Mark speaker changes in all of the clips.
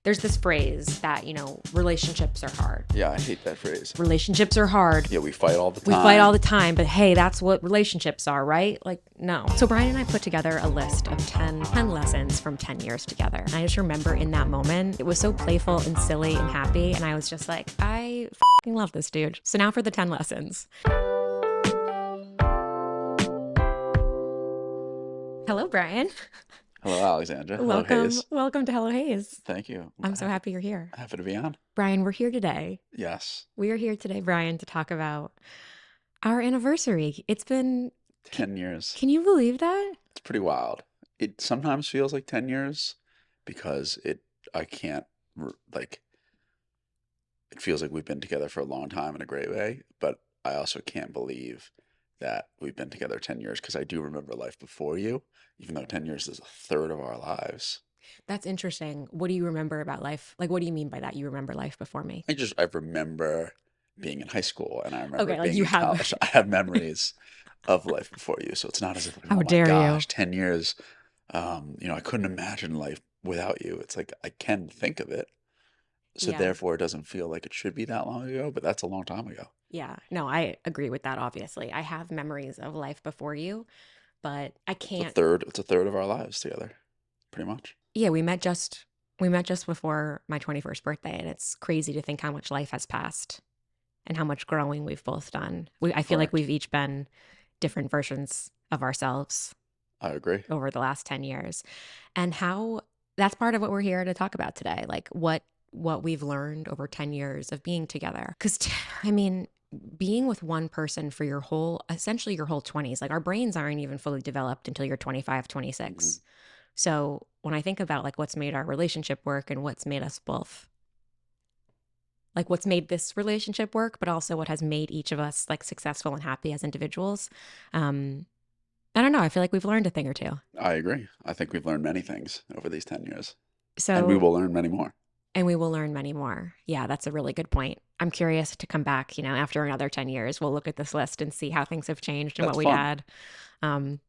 Speaker 1: There's this phrase that, relationships are hard.
Speaker 2: Yeah, I hate that phrase.
Speaker 1: Relationships are hard.
Speaker 2: Yeah, we fight all the time.
Speaker 1: We fight all the time, but hey, that's what relationships are, right? Like, no. So Brian and I put together a list of 10 lessons from 10 years together. And I just remember in that moment, it was so playful and silly and happy. And I was just like, I fucking love this dude. So now for the 10 lessons. Hello, Brian.
Speaker 2: Hello, Alexandra.
Speaker 1: Welcome.
Speaker 2: Hello, Hayes.
Speaker 1: Welcome to Hello Hayes.
Speaker 2: Thank you.
Speaker 1: I'm so happy you're here.
Speaker 2: Happy to be on.
Speaker 1: Brian, we're here today.
Speaker 2: Yes.
Speaker 1: We are here today, Brian, to talk about our anniversary. It's been
Speaker 2: 10 years.
Speaker 1: Can you believe that?
Speaker 2: It's pretty wild. It sometimes feels like 10 years because it feels like we've been together for a long time in a great way, but I also can't believe that we've been together 10 years because I do remember life before you, even though 10 years is a third of our lives.
Speaker 1: That's interesting. What do you remember about life? Like, what do you mean by that? You remember life before me?
Speaker 2: I remember being in high school and I remember
Speaker 1: like
Speaker 2: being
Speaker 1: you
Speaker 2: in
Speaker 1: have
Speaker 2: college. I have memories of life before you. So it's not as if,
Speaker 1: How
Speaker 2: oh my
Speaker 1: dare
Speaker 2: gosh,
Speaker 1: you?
Speaker 2: 10 years. I couldn't imagine life without you. It's like I can think of it. So
Speaker 1: Yeah.
Speaker 2: therefore it doesn't feel like it should be that long ago, but that's a long time ago.
Speaker 1: Yeah. No, I agree with that, obviously. I have memories of life before you, but I can't.
Speaker 2: It's a third of our lives together, pretty much.
Speaker 1: Yeah, we met just before my 21st birthday, and it's crazy to think how much life has passed and how much growing we've both done. I feel like
Speaker 2: Correct.
Speaker 1: we've each been different versions of ourselves
Speaker 2: I agree.
Speaker 1: over the last 10 years. And how that's part of what we're here to talk about today, like what we've learned over 10 years of being together. Because, being with one person for essentially your whole 20s, like our brains aren't even fully developed until you're 25, 26.
Speaker 2: Mhm.
Speaker 1: So when I think about like what's made our relationship work and what's made us both, like what's made this relationship work, but also what has made each of us like successful and happy as individuals, I don't know. I feel like we've learned a thing or two.
Speaker 2: I agree. I think we've learned many things over these 10 years.
Speaker 1: So,
Speaker 2: and we will learn many more.
Speaker 1: And we will learn many more. Yeah, that's a really good point. I'm curious to come back, after another 10 years. We'll look at this list and see how things have changed and
Speaker 2: That's
Speaker 1: what we'd
Speaker 2: fun.
Speaker 1: add.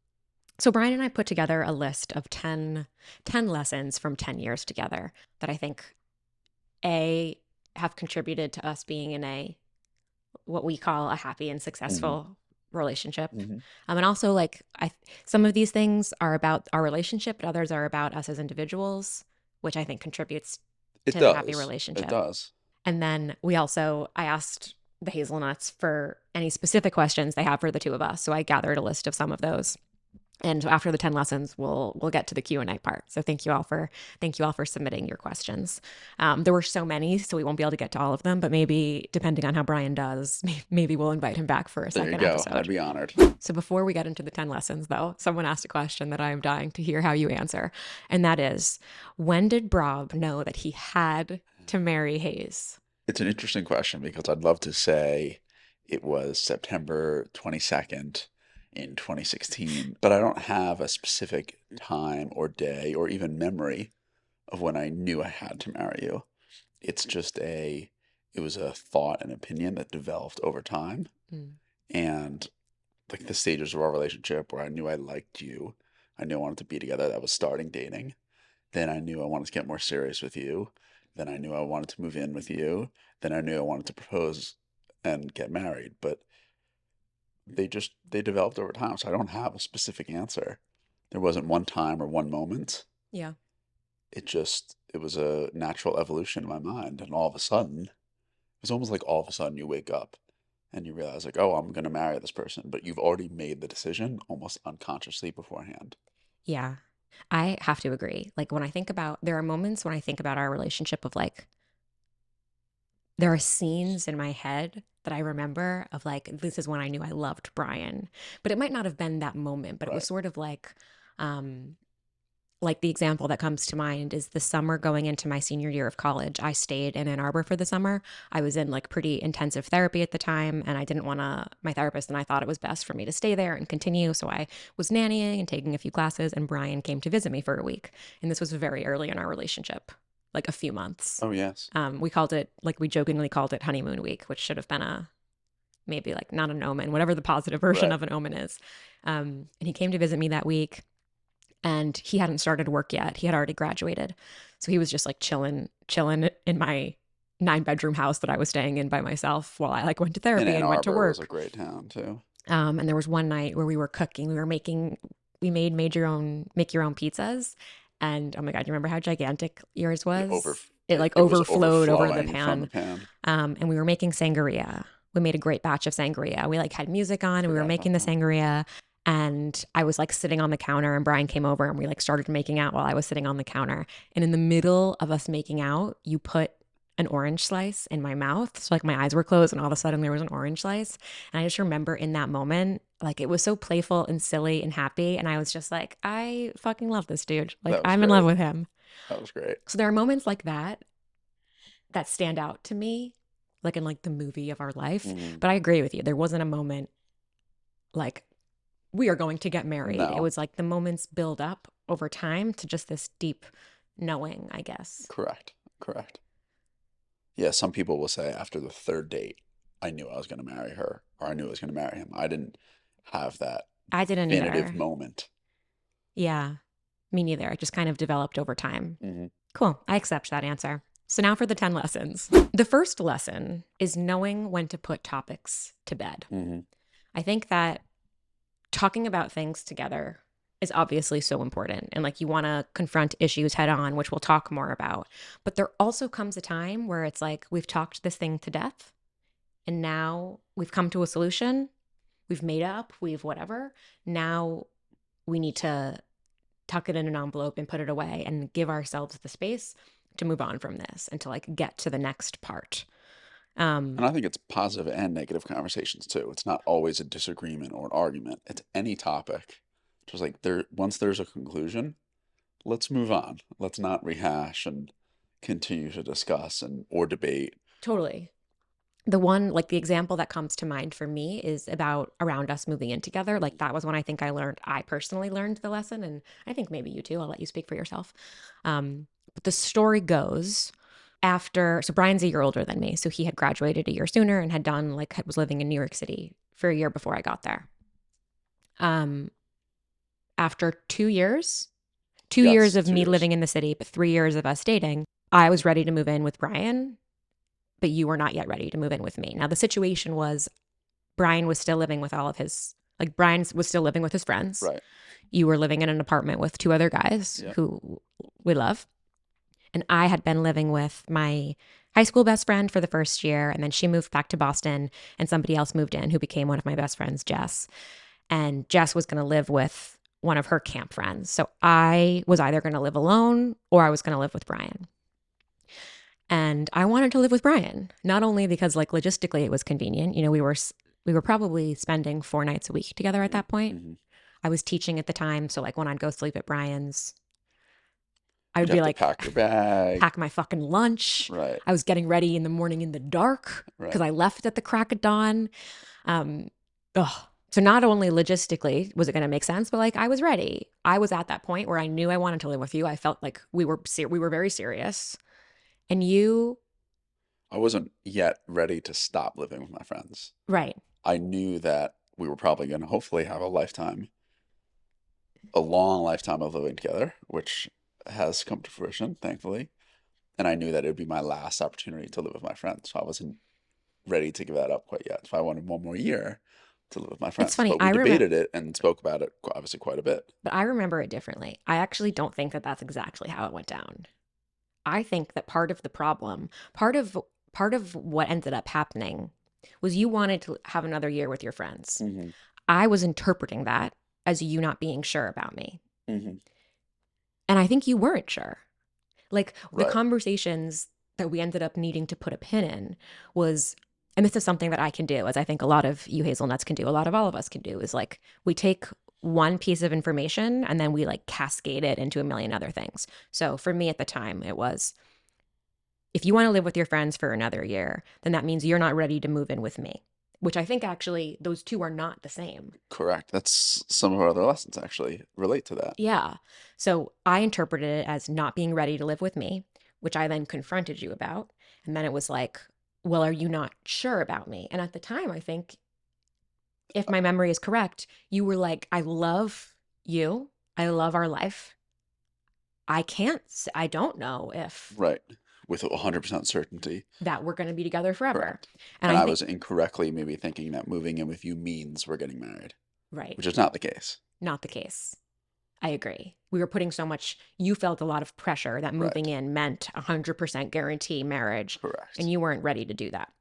Speaker 1: So Brian and I put together a list of 10 lessons from 10 years together that I think, have contributed to us being in what we call a happy and successful relationship.
Speaker 2: Mm-hmm.
Speaker 1: And also, some of these things are about our relationship, but others are about us as individuals, which I think contributes to the happy relationship.
Speaker 2: It does.
Speaker 1: And then I asked the Hayeselnuts for any specific questions they have for the two of us. So I gathered a list of some of those. And after the 10 lessons, we'll get to the Q&A part. So thank you all for submitting your questions. There were so many, so we won't be able to get to all of them, but maybe depending on how Brian does, maybe we'll invite him back for a second episode.
Speaker 2: I'd be honored.
Speaker 1: So before we get into the 10 lessons, though, someone asked a question that I am dying to hear how you answer. And that is, when did Brob know that he had to marry Hayes?
Speaker 2: It's an interesting question because I'd love to say it was September 22nd in 2016, but I don't have a specific time or day or even memory of when I knew I had to marry you. It's just it was a thought and opinion that developed over time. And like the stages of our relationship where I knew I liked you, I knew I wanted to be together, that was starting dating. Then I knew I wanted to get more serious with you. Then I knew I wanted to move in with you. Then I knew I wanted to propose and get married. But they developed over time. So I don't have a specific answer. There wasn't one time or one moment.
Speaker 1: Yeah.
Speaker 2: It was a natural evolution in my mind. And all of a sudden, it was almost like all of a sudden you wake up and you realize like, oh, I'm going to marry this person. But you've already made the decision almost unconsciously beforehand.
Speaker 1: Yeah. I have to agree. Like there are moments when I think about our relationship of like, there are scenes in my head that I remember of like, this is when I knew I loved Brian, but it might not have been that moment, but it was
Speaker 2: Right.
Speaker 1: sort of like the example that comes to mind is the summer going into my senior year of college. I stayed in Ann Arbor for the summer. I was in like pretty intensive therapy at the time, and I didn't want my therapist and I thought it was best for me to stay there and continue. So I was nannying and taking a few classes, and Brian came to visit me for a week. And this was very early in our relationship, like a few months.
Speaker 2: Oh, yes.
Speaker 1: We jokingly called it honeymoon week, which should have been maybe like not an omen, whatever the positive version
Speaker 2: Right.
Speaker 1: of an omen is. And he came to visit me that week. and he hadn't started work yet. He had already graduated. So he was just like chilling in my 9-bedroom house that I was staying in by myself while I like went to
Speaker 2: And
Speaker 1: therapy
Speaker 2: Ann
Speaker 1: and went to
Speaker 2: Arbor was a
Speaker 1: work.
Speaker 2: great town too.
Speaker 1: And there was one night where we were cooking. We made your own make your own pizzas. And oh my God, you remember how gigantic yours
Speaker 2: It over
Speaker 1: was? It like
Speaker 2: it was
Speaker 1: overflowed over the
Speaker 2: overflowing from the
Speaker 1: pan.
Speaker 2: pan.
Speaker 1: And we were making sangria. We made a great batch of sangria. We like had music on and we were
Speaker 2: Forgot
Speaker 1: making
Speaker 2: about
Speaker 1: the
Speaker 2: that.
Speaker 1: sangria. And I was like sitting on the counter and Brian came over and we like started making out while I was sitting on the counter. And in the middle of us making out, you put an orange slice in my mouth. So like my eyes were closed and all of a sudden there was an orange slice. And I just remember in that moment, like it was so playful and silly and happy. And I was just like, I fucking love this dude. Like
Speaker 2: That was
Speaker 1: I'm in love
Speaker 2: great.
Speaker 1: with him.
Speaker 2: That was great.
Speaker 1: So there are moments like that that stand out to me, like in like the movie of our life.
Speaker 2: Hmm.
Speaker 1: But I agree with you. There wasn't a moment like we are going to get married. It
Speaker 2: No,
Speaker 1: was like the moments build up over time to just this deep knowing, I guess.
Speaker 2: correct. Correct. Yeah, some people will say after the third date, I knew I was going to marry her or I knew I was going to marry him. I didn't have that
Speaker 1: I didn't
Speaker 2: definitive
Speaker 1: either.
Speaker 2: moment.
Speaker 1: Yeah, me neither. It just kind of developed over time.
Speaker 2: Hmm.
Speaker 1: Cool. I accept that answer. So now for the 10 lessons. The first lesson is knowing when to put topics to bed.
Speaker 2: Hmm.
Speaker 1: I think that talking about things together is obviously so important. And like you want to confront issues head on, which we'll talk more about. But there also comes a time where it's like we've talked this thing to death and now we've come to a solution. We've made up, we've whatever. Now we need to tuck it in an envelope and put it away and give ourselves the space to move on from this and to like get to the next part.
Speaker 2: And
Speaker 1: Um,
Speaker 2: I think it's positive and negative conversations too. It's not always a disagreement or an argument. It's any topic. Just like once there's a conclusion, let's move on. Let's not rehash and continue to discuss and or debate.
Speaker 1: totally. The one, like the example that comes to mind for me is about around us moving in together. Like that was when I think I personally learned the lesson. And I think maybe you too. I'll let you speak for yourself. But the story goes so Brian's a year older than me. So he had graduated a year sooner and was living in New York City for a year before I got there. Um, After 2 years, two years
Speaker 2: Yes,
Speaker 1: of me
Speaker 2: 2 years.
Speaker 1: living in the city, but 3 years of us dating, I was ready to move in with Brian, but you were not yet ready to move in with me. Now, the situation was Brian was still living with Brian was still living with his friends.
Speaker 2: Right.
Speaker 1: You were living in an apartment with two other guys
Speaker 2: Yep.
Speaker 1: who we love. And I had been living with my high school best friend for the first year. And then she moved back to Boston and somebody else moved in who became one of my best friends, Jess. And Jess was going to live with one of her camp friends. So I was either going to live alone or I was going to live with Brian. And I wanted to live with Brian, not only because like logistically it was convenient. You know, we were probably spending 4 nights a week together at that point.
Speaker 2: Mm-hmm.
Speaker 1: I was teaching at the time, so like when I'd go sleep at Brian's, I
Speaker 2: You'd
Speaker 1: would be
Speaker 2: have to
Speaker 1: like
Speaker 2: pack your bag.
Speaker 1: pack my fucking lunch.
Speaker 2: Right.
Speaker 1: I was getting ready in the morning in the dark because
Speaker 2: Right.
Speaker 1: I left at the crack of dawn. Um, ugh. So not only logistically was it going to make sense, but like I was ready. I was at that point where I knew I wanted to live with you. I felt like we were very serious, and you,
Speaker 2: I wasn't yet ready to stop living with my friends.
Speaker 1: right?
Speaker 2: I knew that we were probably going to hopefully have a long lifetime of living together, which has come to fruition, thankfully. And I knew that it would be my last opportunity to live with my friends. So I wasn't ready to give that up quite yet. So I wanted one more year to live with my
Speaker 1: It's
Speaker 2: friends.
Speaker 1: funny.
Speaker 2: But we debated it and spoke about it obviously quite a bit.
Speaker 1: But I remember it differently. I actually don't think that that's exactly how it went down. I think that part of the problem, part of what ended up happening was you wanted to have another year with your friends.
Speaker 2: Hmm.
Speaker 1: I was interpreting that as you not being sure about me.
Speaker 2: Hmm.
Speaker 1: And I think you weren't sure. Like the
Speaker 2: Right.
Speaker 1: conversations that we ended up needing to put a pin in was, and this is something that I can do, as I think a lot of you hazelnuts can do, a lot of all of us can do, is like we take one piece of information and then we like cascade it into a million other things. So for me at the time, it was if you want to live with your friends for another year, then that means you're not ready to move in with me, which I think actually those two are not the same.
Speaker 2: Correct. That's some of our other lessons actually relate to that.
Speaker 1: Yeah. So I interpreted it as not being ready to live with me, which I then confronted you about. And then it was like, well, are you not sure about me? And at the time, I think if my memory is correct, you were like, I love you. I love our life. I don't know if
Speaker 2: Right. With 100% certainty.
Speaker 1: that we're going to be together forever.
Speaker 2: Correct.
Speaker 1: And
Speaker 2: And
Speaker 1: I
Speaker 2: I
Speaker 1: think,
Speaker 2: was incorrectly maybe thinking that moving in with you means we're getting married,
Speaker 1: right,
Speaker 2: which is not the case.
Speaker 1: not the case. I agree. We were putting so much, you felt a lot of pressure that moving
Speaker 2: Right.
Speaker 1: in meant 100% guarantee marriage, and
Speaker 2: Correct.
Speaker 1: you weren't ready to do that.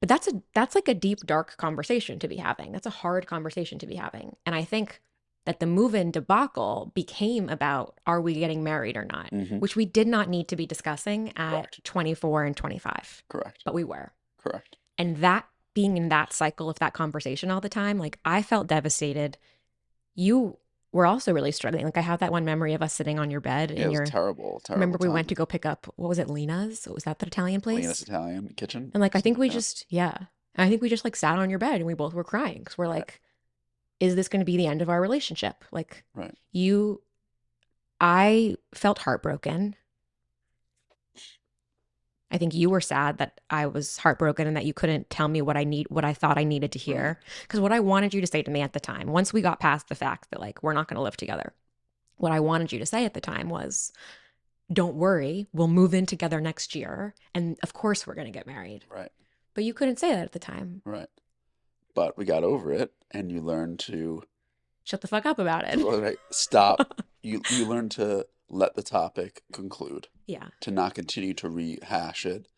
Speaker 1: But that's like a deep, dark conversation to be having. That's a hard conversation to be having. And I think that the move-in debacle became about are we getting married or not,
Speaker 2: Hmm.
Speaker 1: which we did not need to be discussing
Speaker 2: Correct.
Speaker 1: at 24 and 25,
Speaker 2: Correct.
Speaker 1: but we were.
Speaker 2: Correct.
Speaker 1: And that being in that cycle of that conversation all the time, like I felt devastated. You were also really struggling. Like I have that one memory of us sitting on your bed
Speaker 2: Yeah, it
Speaker 1: in
Speaker 2: was a
Speaker 1: your,
Speaker 2: terrible, terrible
Speaker 1: remember we went to
Speaker 2: time.
Speaker 1: go pick up, what was it, Lena's? Was that the Italian
Speaker 2: Lena's
Speaker 1: place?
Speaker 2: Italian kitchen.
Speaker 1: And like, I think we
Speaker 2: Yeah.
Speaker 1: just, yeah. I think we just like sat on your bed and we both were crying because we're
Speaker 2: Right.
Speaker 1: like, is this going to be the end of our relationship? Like,
Speaker 2: Right.
Speaker 1: you, I felt heartbroken. I think you were sad that I was heartbroken and that you couldn't tell me what I thought I needed to
Speaker 2: Right.
Speaker 1: hear. Because what I wanted you to say to me at the time, once we got past the fact that like we're not going to live together, what I wanted you to say at the time was, don't worry, we'll move in together next year. And of course, we're going to get married.
Speaker 2: Right.
Speaker 1: But you couldn't say that at the time.
Speaker 2: Right. But we got over it, and you learned to
Speaker 1: Shut the fuck up about it.
Speaker 2: right, stop. You learn to let the topic conclude,
Speaker 1: Yeah.
Speaker 2: to not continue to rehash it,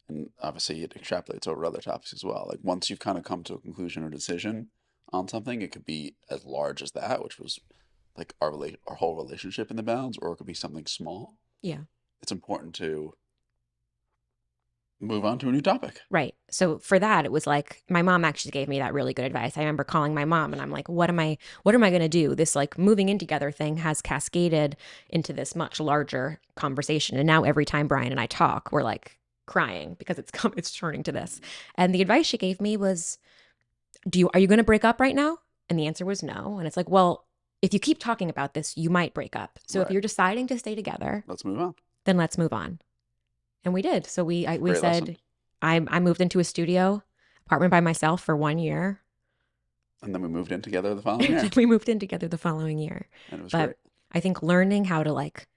Speaker 2: and obviously it extrapolates over other topics as well. Like once you've kind of come to a conclusion or decision on something, it could be as large as that, which was like our whole relationship in the bounds, or it could be something small.
Speaker 1: Yeah.
Speaker 2: It's important to move on to a new topic.
Speaker 1: Right. So for that, it was like my mom actually gave me that really good advice. I remember calling my mom and I'm like, what am I going to do? This like moving in together thing has cascaded into this much larger conversation. And now every time Brian and I talk, we're like crying because it's turning to this. And the advice she gave me was, are you going to break up right now? And the answer was no. And it's like, well, if you keep talking about this, you might break up. So if
Speaker 2: Right.
Speaker 1: you're deciding to stay together,
Speaker 2: Let's move on.
Speaker 1: then let's move on. And we did. So we
Speaker 2: Great lesson.
Speaker 1: said, I moved into a studio apartment by myself for 1 year.
Speaker 2: And then we moved in together the following year.
Speaker 1: We moved in together the following year.
Speaker 2: And it was
Speaker 1: But
Speaker 2: great.
Speaker 1: I think learning how to like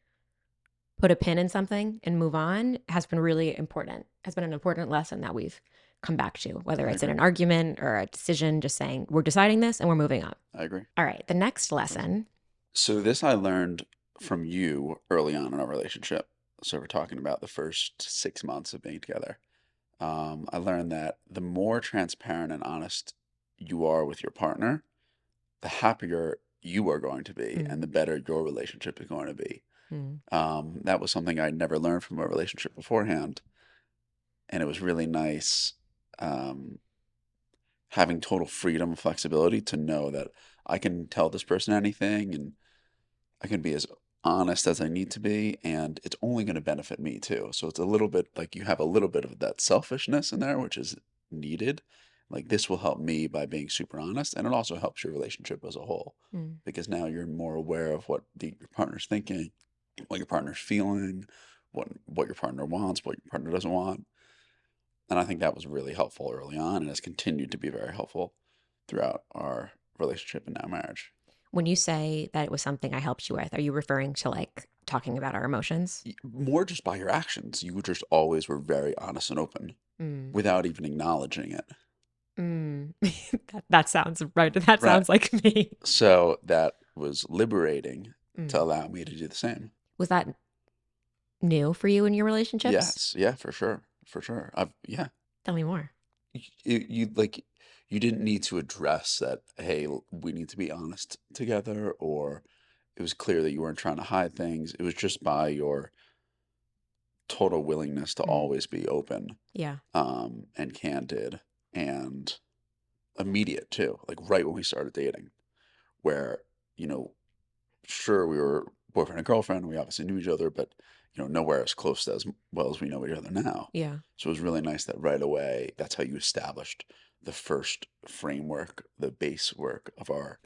Speaker 1: put a pin in something and move on has been really important. Has been an important lesson that we've come back to, whether
Speaker 2: I
Speaker 1: it's in
Speaker 2: agree.
Speaker 1: an argument or a decision, just saying we're deciding this and we're moving on.
Speaker 2: I agree.
Speaker 1: All right. The next lesson.
Speaker 2: So this I learned from you early on in our relationship. So we're talking about the first 6 months of being together. I learned that the more transparent and honest you are with your partner, the happier you are going to be, and the
Speaker 1: Mm,
Speaker 2: better your relationship is going to be.
Speaker 1: mm,
Speaker 2: That was something I'd never learned from a relationship beforehand, and it was really nice um, having total freedom and flexibility to know that I can tell this person anything, and I can be as honest as I need to be, and it's only going to benefit me too. So it's a little bit like you have a little bit of that selfishness in there, which is needed. Like this will help me by being super honest, and it also helps your relationship as a whole
Speaker 1: mm.
Speaker 2: because now you're more aware of what your partner's thinking, what your partner's feeling, what your partner wants, what your partner doesn't want. And I think that was really helpful early on and has continued to be very helpful throughout our relationship and now marriage.
Speaker 1: When you say that it was something I helped you with, are you referring to like talking about our emotions?
Speaker 2: More just by your actions. You just always were very honest and open
Speaker 1: Mm.
Speaker 2: without even acknowledging it.
Speaker 1: Mm. That sounds right. That
Speaker 2: Right.
Speaker 1: sounds like me.
Speaker 2: So that was liberating to
Speaker 1: Mm.
Speaker 2: allow me to do the same.
Speaker 1: Was that new for you in your relationships?
Speaker 2: Yes. Yeah, for sure. For sure. Yeah.
Speaker 1: Tell me more.
Speaker 2: You like, you didn't need to address that, hey, we need to be honest together, or it was clear that you weren't trying to hide things. It was just by your total willingness to
Speaker 1: Mm.
Speaker 2: always be open,
Speaker 1: Yeah.
Speaker 2: and candid and immediate too. Like right when we started dating, where, you know, sure we were boyfriend and girlfriend, we obviously knew each other, but nowhere as close as well as we know each other now.
Speaker 1: Yeah.
Speaker 2: So it was really nice that right away, that's how you established the first framework, the base work of our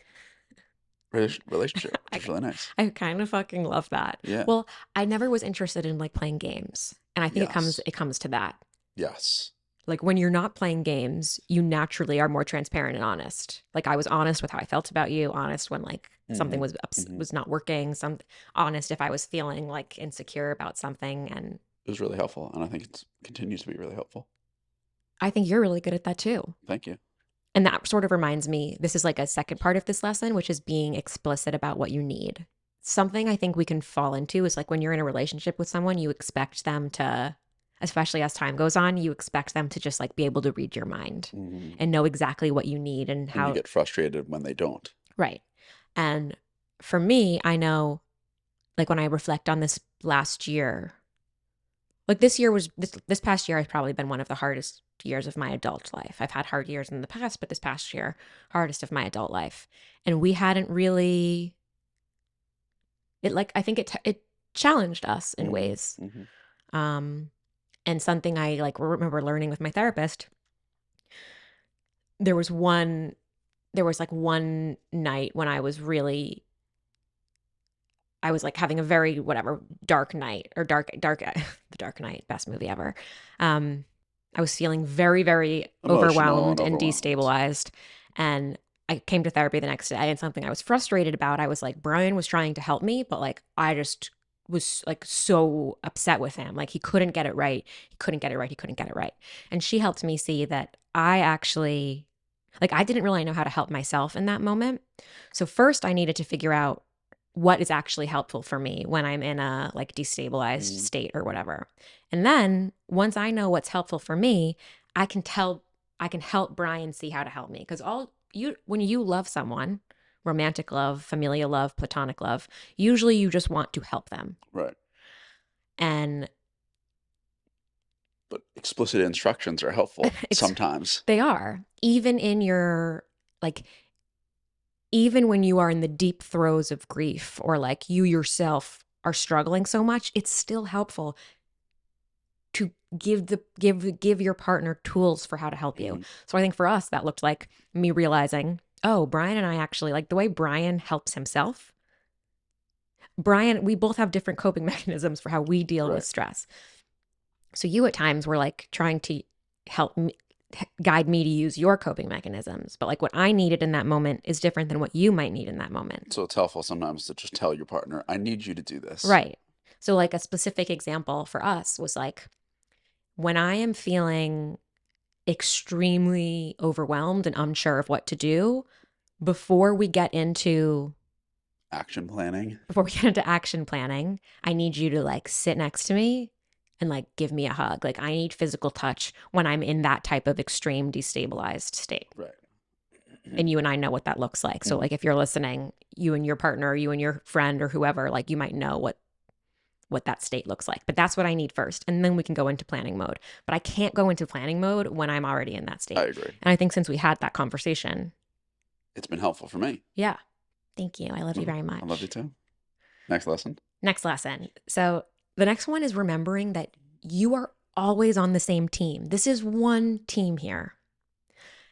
Speaker 2: relationship, which
Speaker 1: I,
Speaker 2: is really nice.
Speaker 1: I kind of fucking love that.
Speaker 2: Yeah.
Speaker 1: Well, I never was interested in like playing games. And I think
Speaker 2: Yes.
Speaker 1: it comes to that.
Speaker 2: Yes.
Speaker 1: Like when you're not playing games, you naturally are more transparent and honest. Like I was honest with how I felt about you, honest when like something
Speaker 2: Mm-hmm.
Speaker 1: was
Speaker 2: Mm-hmm.
Speaker 1: was not working, some honest if I was feeling like insecure about something. And
Speaker 2: It was really helpful, and I think it continues to be really helpful.
Speaker 1: I think you're really good at that too.
Speaker 2: Thank you.
Speaker 1: And that sort of reminds me, this is like a second part of this lesson, which is being explicit about what you need. Something I think we can fall into is like when you're in a relationship with someone, you expect them to, especially as time goes on, you expect them to just like be able to read your mind
Speaker 2: Mm-hmm.
Speaker 1: and know exactly what you need and
Speaker 2: And you
Speaker 1: how,
Speaker 2: get frustrated when they don't.
Speaker 1: right. And for me, I know like when I reflect on this last year, like this past year has probably been one of the hardest years of my adult life. I've had hard years in the past, but this past year, hardest of my adult life. And we hadn't really it like I think it challenged us in
Speaker 2: Mm-hmm.
Speaker 1: ways.
Speaker 2: Mm-hmm.
Speaker 1: Um and something I like remember learning with my therapist, there was one there was like one night when I was like having a very whatever dark night or dark the Dark Knight, best movie ever. Um, I was feeling very very
Speaker 2: Emotional and
Speaker 1: overwhelmed and
Speaker 2: overwhelmed.
Speaker 1: destabilized, and I came to therapy the next day. And something I was frustrated about. I was like, Brian was trying to help me, but like I just was like so upset with him. Like he couldn't get it right. He couldn't get it right. He couldn't get it right. And she helped me see that I actually like I didn't really know how to help myself in that moment. So first I needed to figure out what is actually helpful for me when I'm in a like destabilized
Speaker 2: Mm-hmm.
Speaker 1: state or whatever. And then once I know what's helpful for me, I can tell I can help Brian see how to help me because all you when you love someone, romantic love, familial love, platonic love, usually you just want to help them.
Speaker 2: Right.
Speaker 1: And
Speaker 2: But explicit instructions are helpful
Speaker 1: it's
Speaker 2: sometimes.
Speaker 1: they are even in your like even when you are in the deep throes of grief or like you yourself are struggling so much, it's still helpful to give your partner tools for how to help you.
Speaker 2: Mm-hmm.
Speaker 1: So I think for us that looked like me realizing, oh, Brian and I actually like the way Brian helps himself. Brian, we both have different coping mechanisms for how we deal with
Speaker 2: Right.
Speaker 1: stress. So you at times were like trying to help me guide me to use your coping mechanisms, but like what I needed in that moment is different than what you might need in that moment.
Speaker 2: So it's helpful sometimes to just tell your partner, I need you to do this.
Speaker 1: Right. So like a specific example for us was like when I am feeling extremely overwhelmed and unsure of what to do, before we get into
Speaker 2: Action planning.
Speaker 1: before we get into action planning, I need you to like sit next to me and like give me a hug. Like I need physical touch when I'm in that type of extreme destabilized state.
Speaker 2: Right.
Speaker 1: And you and I know what that looks like. So
Speaker 2: Mm-hmm.
Speaker 1: like if you're listening, you and your partner, you and your friend or whoever, like you might know what that state looks like. But that's what I need first. And then we can go into planning mode. But I can't go into planning mode when I'm already in that
Speaker 2: I
Speaker 1: state.
Speaker 2: agree.
Speaker 1: And I think since we had that conversation,
Speaker 2: It's been helpful for me.
Speaker 1: yeah. Thank you. I love you
Speaker 2: Mhm.
Speaker 1: very
Speaker 2: I love you
Speaker 1: much.
Speaker 2: too. Next lesson.
Speaker 1: Next lesson. So the next one is remembering that you are always on the same team. This is one team here.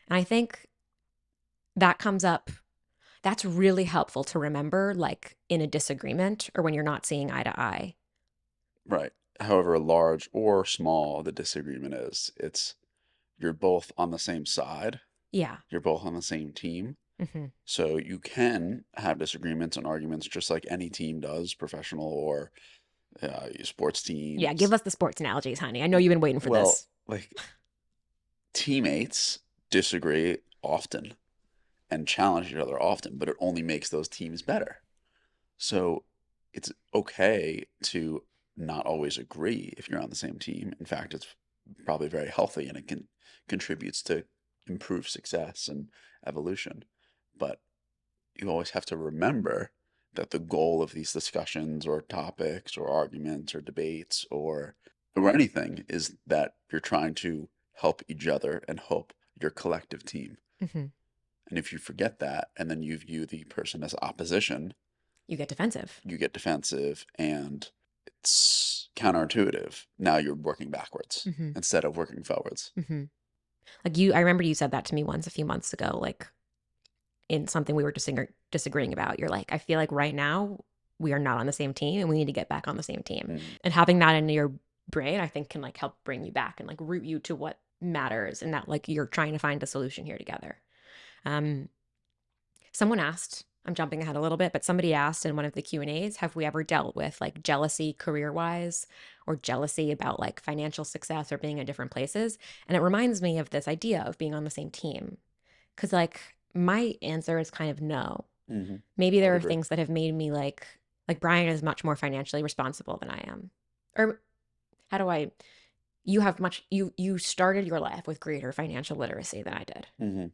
Speaker 1: And I think that comes up. That's really helpful to remember, like in a disagreement or when you're not seeing eye to eye.
Speaker 2: Right. However large or small the disagreement is, you're both on the same side.
Speaker 1: Yeah.
Speaker 2: You're both on the same team.
Speaker 1: Hmm.
Speaker 2: So you can have disagreements and arguments just like any team does, professional or sports
Speaker 1: Yeah.
Speaker 2: teams.
Speaker 1: Give us the sports analogies, honey. I know you've been waiting for
Speaker 2: Well,
Speaker 1: this.
Speaker 2: like teammates disagree often and challenge each other often, but it only makes those teams better. So it's okay to not always agree if you're on the same team. In fact, it's probably very healthy and it can contributes to improved success and evolution. But you always have to remember that the goal of these discussions or topics or arguments or debates or anything is that you're trying to help each other and help your collective team.
Speaker 1: Hmm.
Speaker 2: And if you forget that and then you view the person as opposition,
Speaker 1: You get defensive.
Speaker 2: you get defensive and it's counterintuitive. Now you're working backwards
Speaker 1: Hmm.
Speaker 2: instead of working forwards.
Speaker 1: Hmm. Like I remember you said that to me once a few months ago, like in something we were disagreeing about. You're like, I feel like right now we are not on the same team and we need to get back on the same team.
Speaker 2: Mm.
Speaker 1: And having that in your brain, I think can like help bring you back and like root you to what matters and that like you're trying to find a solution here together. Um, someone asked I'm jumping ahead a little bit, but somebody asked in one of the Q&As, have we ever dealt with like jealousy career-wise or jealousy about like financial success or being in different places? And it reminds me of this idea of being on the same team. Because like my answer is kind of no.
Speaker 2: Hmm.
Speaker 1: Maybe
Speaker 2: I
Speaker 1: there
Speaker 2: would
Speaker 1: are
Speaker 2: agree.
Speaker 1: things that have made me like Brian is much more financially responsible than I am. Or how do I you have much you started your life with greater financial literacy than I did.
Speaker 2: Hmm.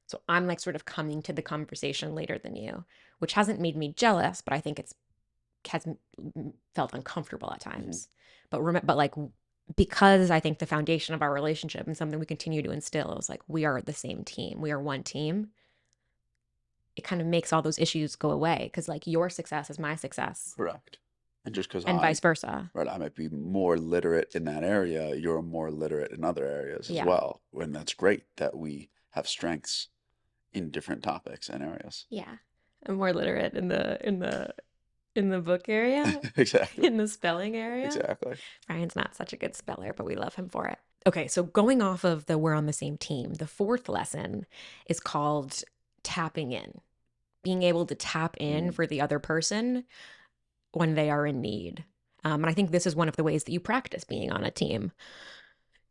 Speaker 1: So I'm like sort of coming to the conversation later than you, which hasn't made me jealous, but I think it's has felt uncomfortable at
Speaker 2: Hmm.
Speaker 1: times. But like because I think the foundation of our relationship and something we continue to instill is like we are the same team. We are one team. It kind of makes all those issues go away because like your success is my success
Speaker 2: Correct. And just because
Speaker 1: and vice versa.
Speaker 2: right, I might be more literate in that area, you're more literate in other areas as
Speaker 1: Yeah.
Speaker 2: well. And that's great that we have strengths in different topics and areas.
Speaker 1: Yeah. I'm more literate in the book area,
Speaker 2: Exactly.
Speaker 1: in the spelling area.
Speaker 2: Exactly.
Speaker 1: Brian's not such a good speller, but we love him for it. Okay, so going off of the we're on the same team, the fourth lesson is called tapping in, being able to tap in
Speaker 2: Mm.
Speaker 1: for the other person when they are in need. And I think this is one of the ways that you practice being on a team.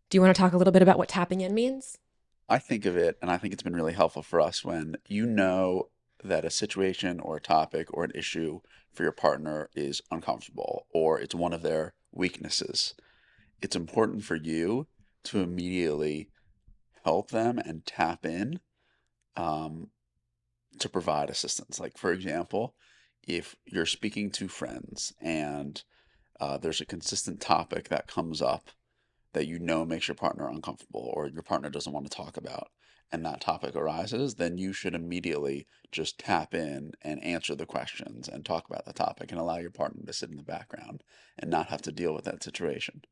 Speaker 1: Do you want to talk a little bit about what tapping in means?
Speaker 2: I think of it, and I think it's been really helpful for us when you know that a situation or a topic or an issue for your partner is uncomfortable or it's one of their weaknesses. It's important for you to immediately help them and tap in um, to provide assistance. Like, for example, if you're speaking to friends and there's a consistent topic that comes up that you know makes your partner uncomfortable or your partner doesn't want to talk about, and that topic arises, then you should immediately just tap in and answer the questions and talk about the topic and allow your partner to sit in the background and not have to deal with that situation.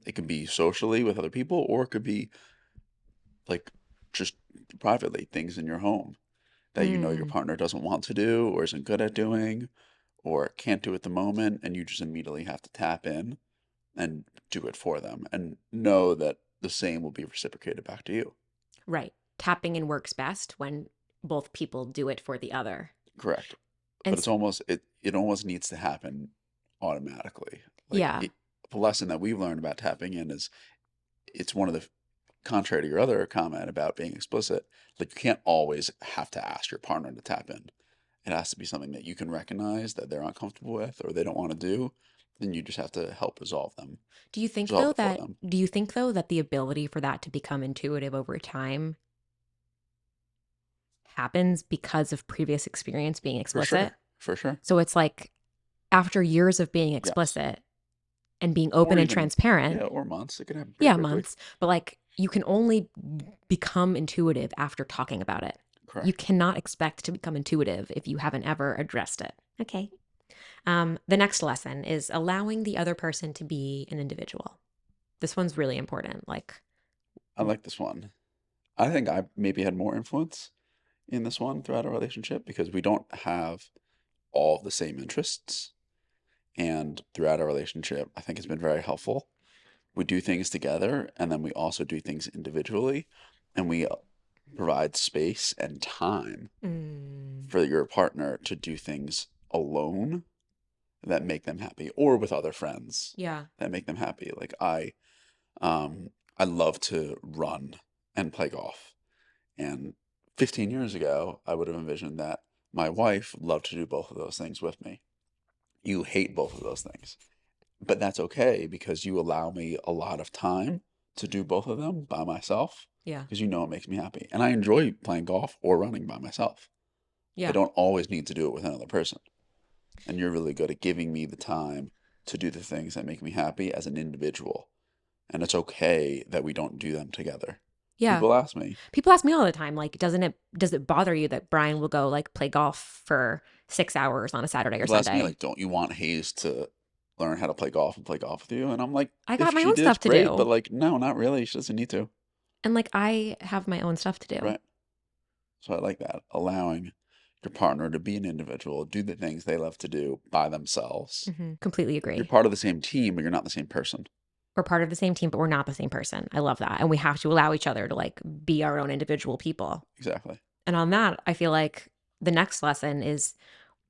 Speaker 2: It can be socially with other people, or it could be like just privately, things in your home that you know your
Speaker 1: Mm,
Speaker 2: partner doesn't want to do or isn't good at doing or can't do at the moment, and you just immediately have to tap in and do it for them and know that the same will be reciprocated back to you.
Speaker 1: right. Tapping in works best when both people do it for the other.
Speaker 2: Correct.
Speaker 1: And
Speaker 2: But it almost needs to happen automatically. Like
Speaker 1: yeah,
Speaker 2: the lesson that we've learned about tapping in is it's one of the contrary to your other comment about being explicit, like you can't always have to ask your partner to tap in. It has to be something that you can recognize that they're uncomfortable with or they don't want to do. Then you just have to help resolve it for them.
Speaker 1: do you think though that the ability for that to become intuitive over time happens because of previous experience being
Speaker 2: For sure.
Speaker 1: explicit?
Speaker 2: For sure.
Speaker 1: So it's like after years of being
Speaker 2: Yes.
Speaker 1: explicit and being
Speaker 2: Or
Speaker 1: open and
Speaker 2: even,
Speaker 1: transparent,
Speaker 2: yeah, or months. It can happen pretty
Speaker 1: yeah,
Speaker 2: quickly.
Speaker 1: months, but like you can only become intuitive after talking about it. You
Speaker 2: Correct.
Speaker 1: cannot expect to become intuitive if you haven't ever addressed it. Okay. The next lesson is allowing the other person to be an individual. This one's really important. Like,
Speaker 2: I like this one. I think I maybe had more influence in this one throughout our relationship because we don't have all of the same interests. And throughout our relationship, I think it's been very helpful. We do things together and then we also do things individually. And we provide space and time
Speaker 1: mm,
Speaker 2: for your partner to do things alone that make them happy or with other friends
Speaker 1: yeah,
Speaker 2: that make them happy. Like um I love to run and play golf. And 15 years ago, I would have envisioned that my wife loved to do both of those things with me. You hate both of those things, but that's okay because you allow me a lot of time to do both of them by myself
Speaker 1: yeah,
Speaker 2: because you know it makes me happy. And I enjoy playing golf or running by myself. I
Speaker 1: yeah,
Speaker 2: don't always need to do it with another person. And you're really good at giving me the time to do the things that make me happy as an individual. And it's okay that we don't do them together.
Speaker 1: yeah.
Speaker 2: People ask me,
Speaker 1: People ask me all the time, like, does it bother you that Brian will go like play golf for 6 hours on a Saturday or
Speaker 2: people ask me
Speaker 1: Sunday?
Speaker 2: like, don't you want Hayes to learn how to play golf and play golf with you? And I'm like,
Speaker 1: I
Speaker 2: if
Speaker 1: got my
Speaker 2: she
Speaker 1: own
Speaker 2: did,
Speaker 1: stuff to
Speaker 2: great, but
Speaker 1: do.
Speaker 2: like, no, not really. She doesn't need to.
Speaker 1: And like, I have my own stuff to do.
Speaker 2: Right. So I like that. Allowing your partner to be an individual, do the things they love to do by themselves.
Speaker 1: Completely
Speaker 2: You're
Speaker 1: agree.
Speaker 2: part of the same team, but you're not the same person.
Speaker 1: We're part of the same team, but we're not the same person. I love that. And we have to allow each other to like be our own individual people.
Speaker 2: Exactly.
Speaker 1: And on that, I feel like the next lesson is,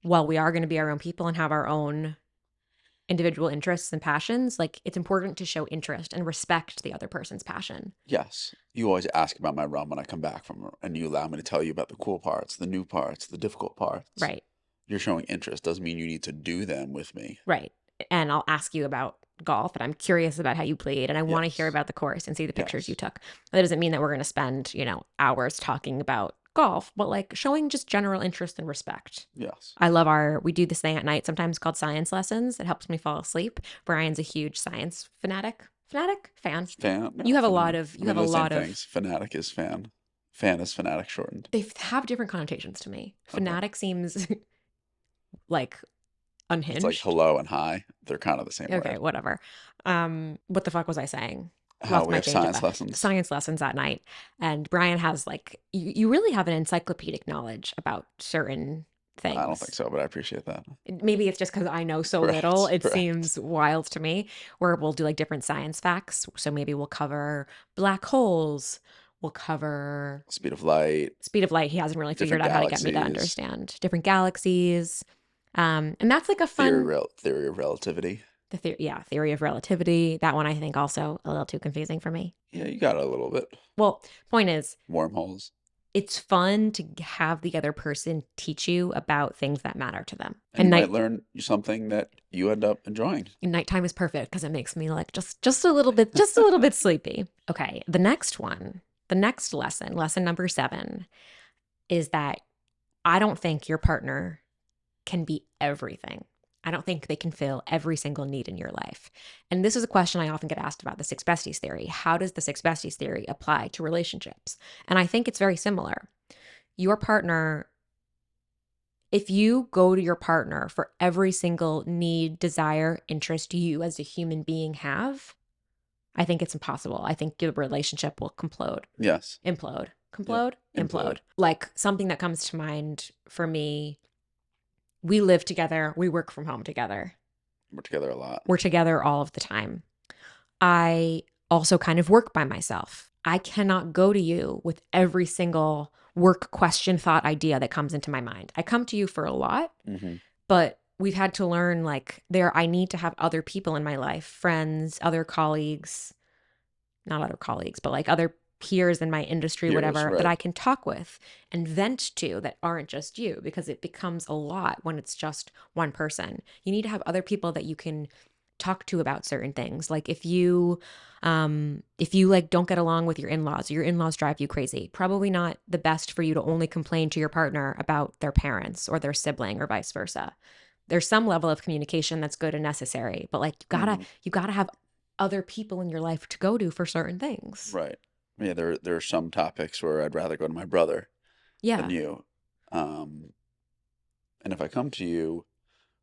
Speaker 1: while we are going to be our own people and have our own individual interests and passions, like it's important to show interest and respect the other person's passion.
Speaker 2: Yes. You always ask about my run when I come back from, and you allow me to tell you about the cool parts, the new parts, the difficult parts.
Speaker 1: Right.
Speaker 2: You're showing interest doesn't mean you need to do them with me.
Speaker 1: Right. And I'll ask you about golf, and I'm curious about how you played, and I want to hear
Speaker 2: Yes.
Speaker 1: about the course and see the pictures you
Speaker 2: Yes.
Speaker 1: took. That doesn't mean that we're going to spend, hours talking about golf, but like showing just general interest and respect.
Speaker 2: Yes.
Speaker 1: We do this thing at night sometimes called science lessons. It helps me fall asleep. Brian's a huge science fan.
Speaker 2: Fan? No,
Speaker 1: You have a lot
Speaker 2: fan.
Speaker 1: of,
Speaker 2: I
Speaker 1: you
Speaker 2: mean,
Speaker 1: have a
Speaker 2: they're the same
Speaker 1: lot of,
Speaker 2: things. Fanatic is fan. Fan is fanatic shortened.
Speaker 1: they have different connotations to me.
Speaker 2: Okay.
Speaker 1: Fanatic seems like
Speaker 2: It's like
Speaker 1: unhinged.
Speaker 2: hello and hi. They're kind of the same
Speaker 1: Okay,
Speaker 2: word.
Speaker 1: whatever. What the fuck was I saying?
Speaker 2: How
Speaker 1: Lost
Speaker 2: we
Speaker 1: my
Speaker 2: have
Speaker 1: train of
Speaker 2: science
Speaker 1: thought.
Speaker 2: lessons.
Speaker 1: Science lessons at night. And Brian has like, you really have an encyclopedic knowledge about certain
Speaker 2: I don't think
Speaker 1: things.
Speaker 2: so, but I appreciate that.
Speaker 1: Maybe it's just because I know so little,
Speaker 2: Correct.
Speaker 1: it
Speaker 2: Correct.
Speaker 1: seems wild to me, where we'll do like different science facts. So maybe we'll cover black holes, we'll cover
Speaker 2: Speed of light,
Speaker 1: speed of light. He hasn't really figured
Speaker 2: different
Speaker 1: out how to get me to
Speaker 2: galaxies,
Speaker 1: understand different galaxies. And that's like a fun
Speaker 2: theory of relativity.
Speaker 1: theory of relativity. That one I think also a little too confusing for me.
Speaker 2: Yeah, you got it a little bit.
Speaker 1: Well, point is,
Speaker 2: Wormholes.
Speaker 1: it's fun to have the other person teach you about things that matter to them.
Speaker 2: And you might learn something that you end up enjoying.
Speaker 1: Nighttime is perfect because it makes me like just a little bit sleepy. Okay, the next lesson number 7, is that I don't think your partner can be everything. I don't think they can fill every single need in your life. And this is a question I often get asked about the six besties theory. How does the six besties theory apply to relationships? And I think it's very similar. Your partner, if you go to your partner for every single need, desire, interest you as a human being have, I think it's impossible. I think your relationship will
Speaker 2: Yes.
Speaker 1: implode,
Speaker 2: Yep.
Speaker 1: implode. Like something that comes to mind for me, we live together, we work from home together.
Speaker 2: We're together a lot.
Speaker 1: We're together all of the time. I also kind of work by myself. I cannot go to you with every single work question, thought, idea that comes into my mind. I come to you for a lot,
Speaker 2: Mm-hmm.
Speaker 1: but we've had to learn like I need to have other people in my life, friends, other colleagues, not other colleagues, but like other peers in my industry,
Speaker 2: Years,
Speaker 1: whatever, that
Speaker 2: right.
Speaker 1: I can talk with and vent to that aren't just you, because it becomes a lot when it's just one person. You need to have other people that you can talk to about certain things. Like if you like don't get along with your in-laws, or your in-laws drive you crazy, probably not the best for you to only complain to your partner about their parents or their sibling or vice versa. There's some level of communication that's good and necessary, but like
Speaker 2: Mm-hmm.
Speaker 1: you gotta have other people in your life to go to for certain things.
Speaker 2: Right. Yeah, there are some topics where I'd rather go to my brother than
Speaker 1: Yeah.
Speaker 2: you. Um, and if I come to you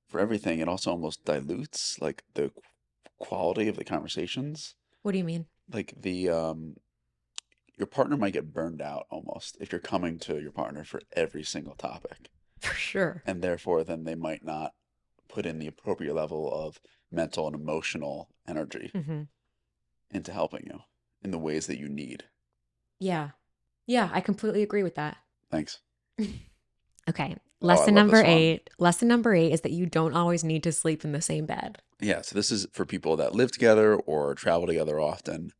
Speaker 2: for everything, it also almost dilutes like the quality of the conversations.
Speaker 1: What do you mean?
Speaker 2: Like your partner might get burned out almost if you're coming to your partner for every single topic.
Speaker 1: For sure.
Speaker 2: And therefore then they might not put in the appropriate level of mental and emotional energy
Speaker 1: Hmm.
Speaker 2: into helping you in the ways that you need.
Speaker 1: Yeah. Yeah, I completely agree with that.
Speaker 2: Thanks.
Speaker 1: Okay.
Speaker 2: Oh, I love this one.
Speaker 1: Lesson number 8 is that you don't always need to sleep in the same bed.
Speaker 2: Yeah, so this is for people that live together or travel together often.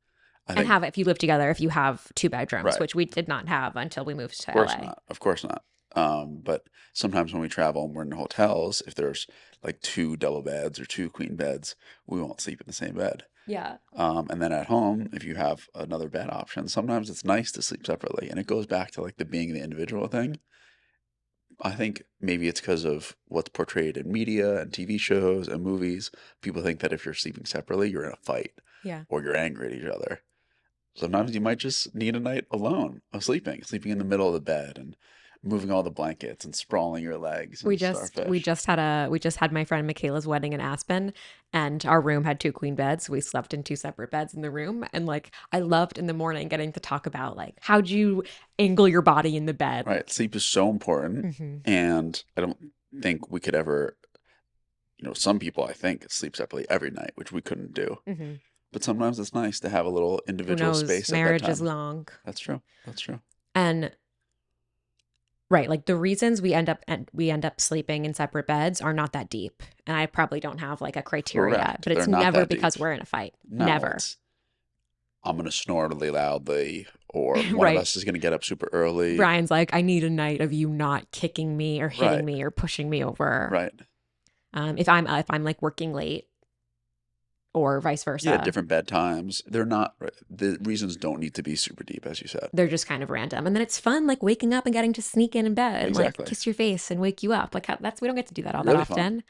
Speaker 2: I
Speaker 1: And
Speaker 2: think,
Speaker 1: if you live together, if you have two bedrooms,
Speaker 2: right,
Speaker 1: which we did not have until we moved
Speaker 2: of
Speaker 1: to
Speaker 2: course
Speaker 1: LA.
Speaker 2: not. Of course not. But sometimes when we travel and we're in hotels, if there's like two double beds or two queen beds, we won't sleep in the same bed.
Speaker 1: Yeah.
Speaker 2: And then at home, if you have another bed option, sometimes it's nice to sleep separately. And it goes back to like the being the individual thing. I think maybe it's because of what's portrayed in media and TV shows and movies. People think that if you're sleeping separately, you're in a fight
Speaker 1: Yeah.
Speaker 2: or you're angry at each other. Sometimes you might just need a night alone of sleeping in the middle of the bed and moving all the blankets and sprawling your legs
Speaker 1: We
Speaker 2: and
Speaker 1: just
Speaker 2: starfish.
Speaker 1: we just had my friend Michaela's wedding in Aspen, and our room had two queen beds. We slept in two separate beds in the room, and like I loved in the morning getting to talk about like how'd you angle your body in the bed.
Speaker 2: Right. Sleep is so important.
Speaker 1: Hmm.
Speaker 2: And I don't think we could ever, some people I think sleep separately every night, which we couldn't do.
Speaker 1: Hmm.
Speaker 2: But sometimes it's nice to have a little
Speaker 1: Who
Speaker 2: individual
Speaker 1: knows?
Speaker 2: space at
Speaker 1: Marriage is
Speaker 2: bedtime.
Speaker 1: long,
Speaker 2: That's true. That's true.
Speaker 1: and Right. Like the reasons we end up sleeping in separate beds are not that deep. And I probably don't have like a criteria,
Speaker 2: Correct.
Speaker 1: but
Speaker 2: They're
Speaker 1: it's
Speaker 2: not
Speaker 1: never
Speaker 2: that deep.
Speaker 1: because we're in a fight.
Speaker 2: No,
Speaker 1: Never.
Speaker 2: it's I'm going to snore really loudly, or one of
Speaker 1: Right.
Speaker 2: us is going to get up super early.
Speaker 1: Brian's like, I need a night of you not kicking me or hitting
Speaker 2: Right,
Speaker 1: me or pushing me over.
Speaker 2: right.
Speaker 1: If I'm like working late or vice
Speaker 2: Yeah,
Speaker 1: versa,
Speaker 2: different bedtimes. They're not, the reasons don't need to be super deep, as you said.
Speaker 1: they're just kind of random. And then it's fun, like waking up and getting to sneak in bed and like
Speaker 2: Exactly.
Speaker 1: kiss your face and wake you up. Like that's we don't get to do that all that
Speaker 2: Really fun.
Speaker 1: often.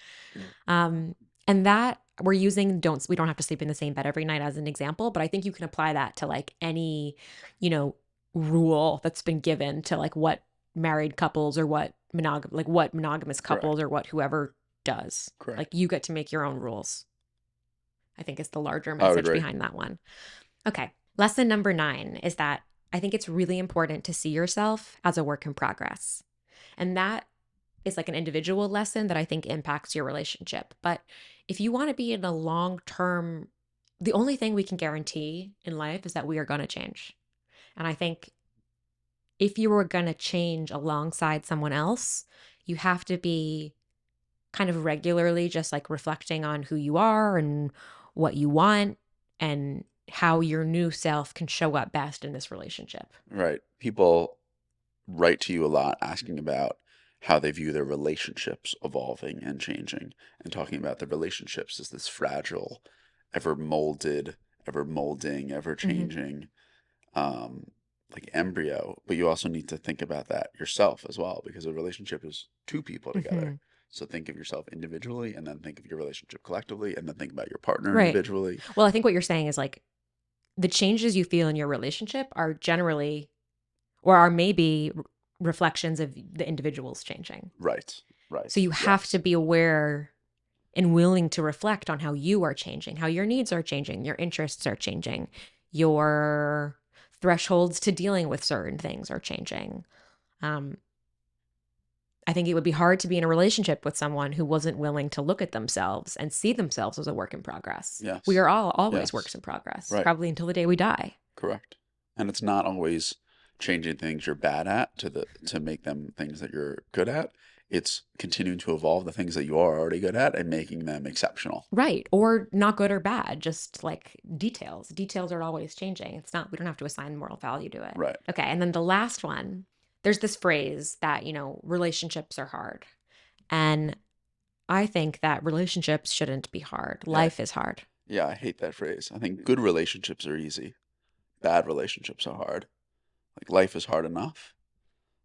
Speaker 1: Um, and that we're using don't we don't have to sleep in the same bed every night as an example, but I think you can apply that to like any, you know, rule that's been given to like what married couples or what monogamous couples
Speaker 2: Correct.
Speaker 1: or what whoever does. Like
Speaker 2: Correct.
Speaker 1: you get to make your own rules. I think is the larger
Speaker 2: I would
Speaker 1: message
Speaker 2: agree.
Speaker 1: behind that one. Okay. Lesson number 9 is that I think it's really important to see yourself as a work in progress. And that is like an individual lesson that I think impacts your relationship. But if you want to be in a long term, the only thing we can guarantee in life is that we are going to change. And I think if you were going to change alongside someone else, you have to be kind of regularly just like reflecting on who you are and what you want and how your new self can show up best in this relationship.
Speaker 2: Right. People write to you a lot asking about how they view their relationships evolving and changing, and talking about the relationships as this fragile, ever molded, ever molding, ever
Speaker 1: Hmm.
Speaker 2: changing, um, like embryo. But you also need to think about that yourself as well, because a relationship is two people together.
Speaker 1: Hmm.
Speaker 2: So think of yourself individually, and then think of your relationship collectively, and then think about your partner
Speaker 1: Right.
Speaker 2: individually.
Speaker 1: Well, I think what you're saying is like the changes you feel in your relationship are generally or are maybe reflections of the individuals changing.
Speaker 2: Right.
Speaker 1: So
Speaker 2: Right.
Speaker 1: you have to
Speaker 2: Yes.
Speaker 1: be aware and willing to reflect on how you are changing, how your needs are changing, your interests are changing, your thresholds to dealing with certain things are changing. Um, I think it would be hard to be in a relationship with someone who wasn't willing to look at themselves and see themselves as a work in progress. We
Speaker 2: Yes.
Speaker 1: are all always
Speaker 2: Yes.
Speaker 1: works in progress,
Speaker 2: Right.
Speaker 1: probably until the day we die.
Speaker 2: Correct. And it's not always changing things you're bad at to make them things that you're good at. It's continuing to evolve the things that you are already good at and making them exceptional.
Speaker 1: Right. Or not good or bad, just like details. Details are always changing. It's not, we don't have to assign moral value to it.
Speaker 2: Right.
Speaker 1: Okay. And then the last one, there's this phrase that, you know, relationships are hard. And I think that relationships shouldn't be hard.
Speaker 2: Yeah.
Speaker 1: Life is hard.
Speaker 2: Yeah, I hate that phrase. I think good relationships are easy. Bad relationships are hard. Like life is hard enough.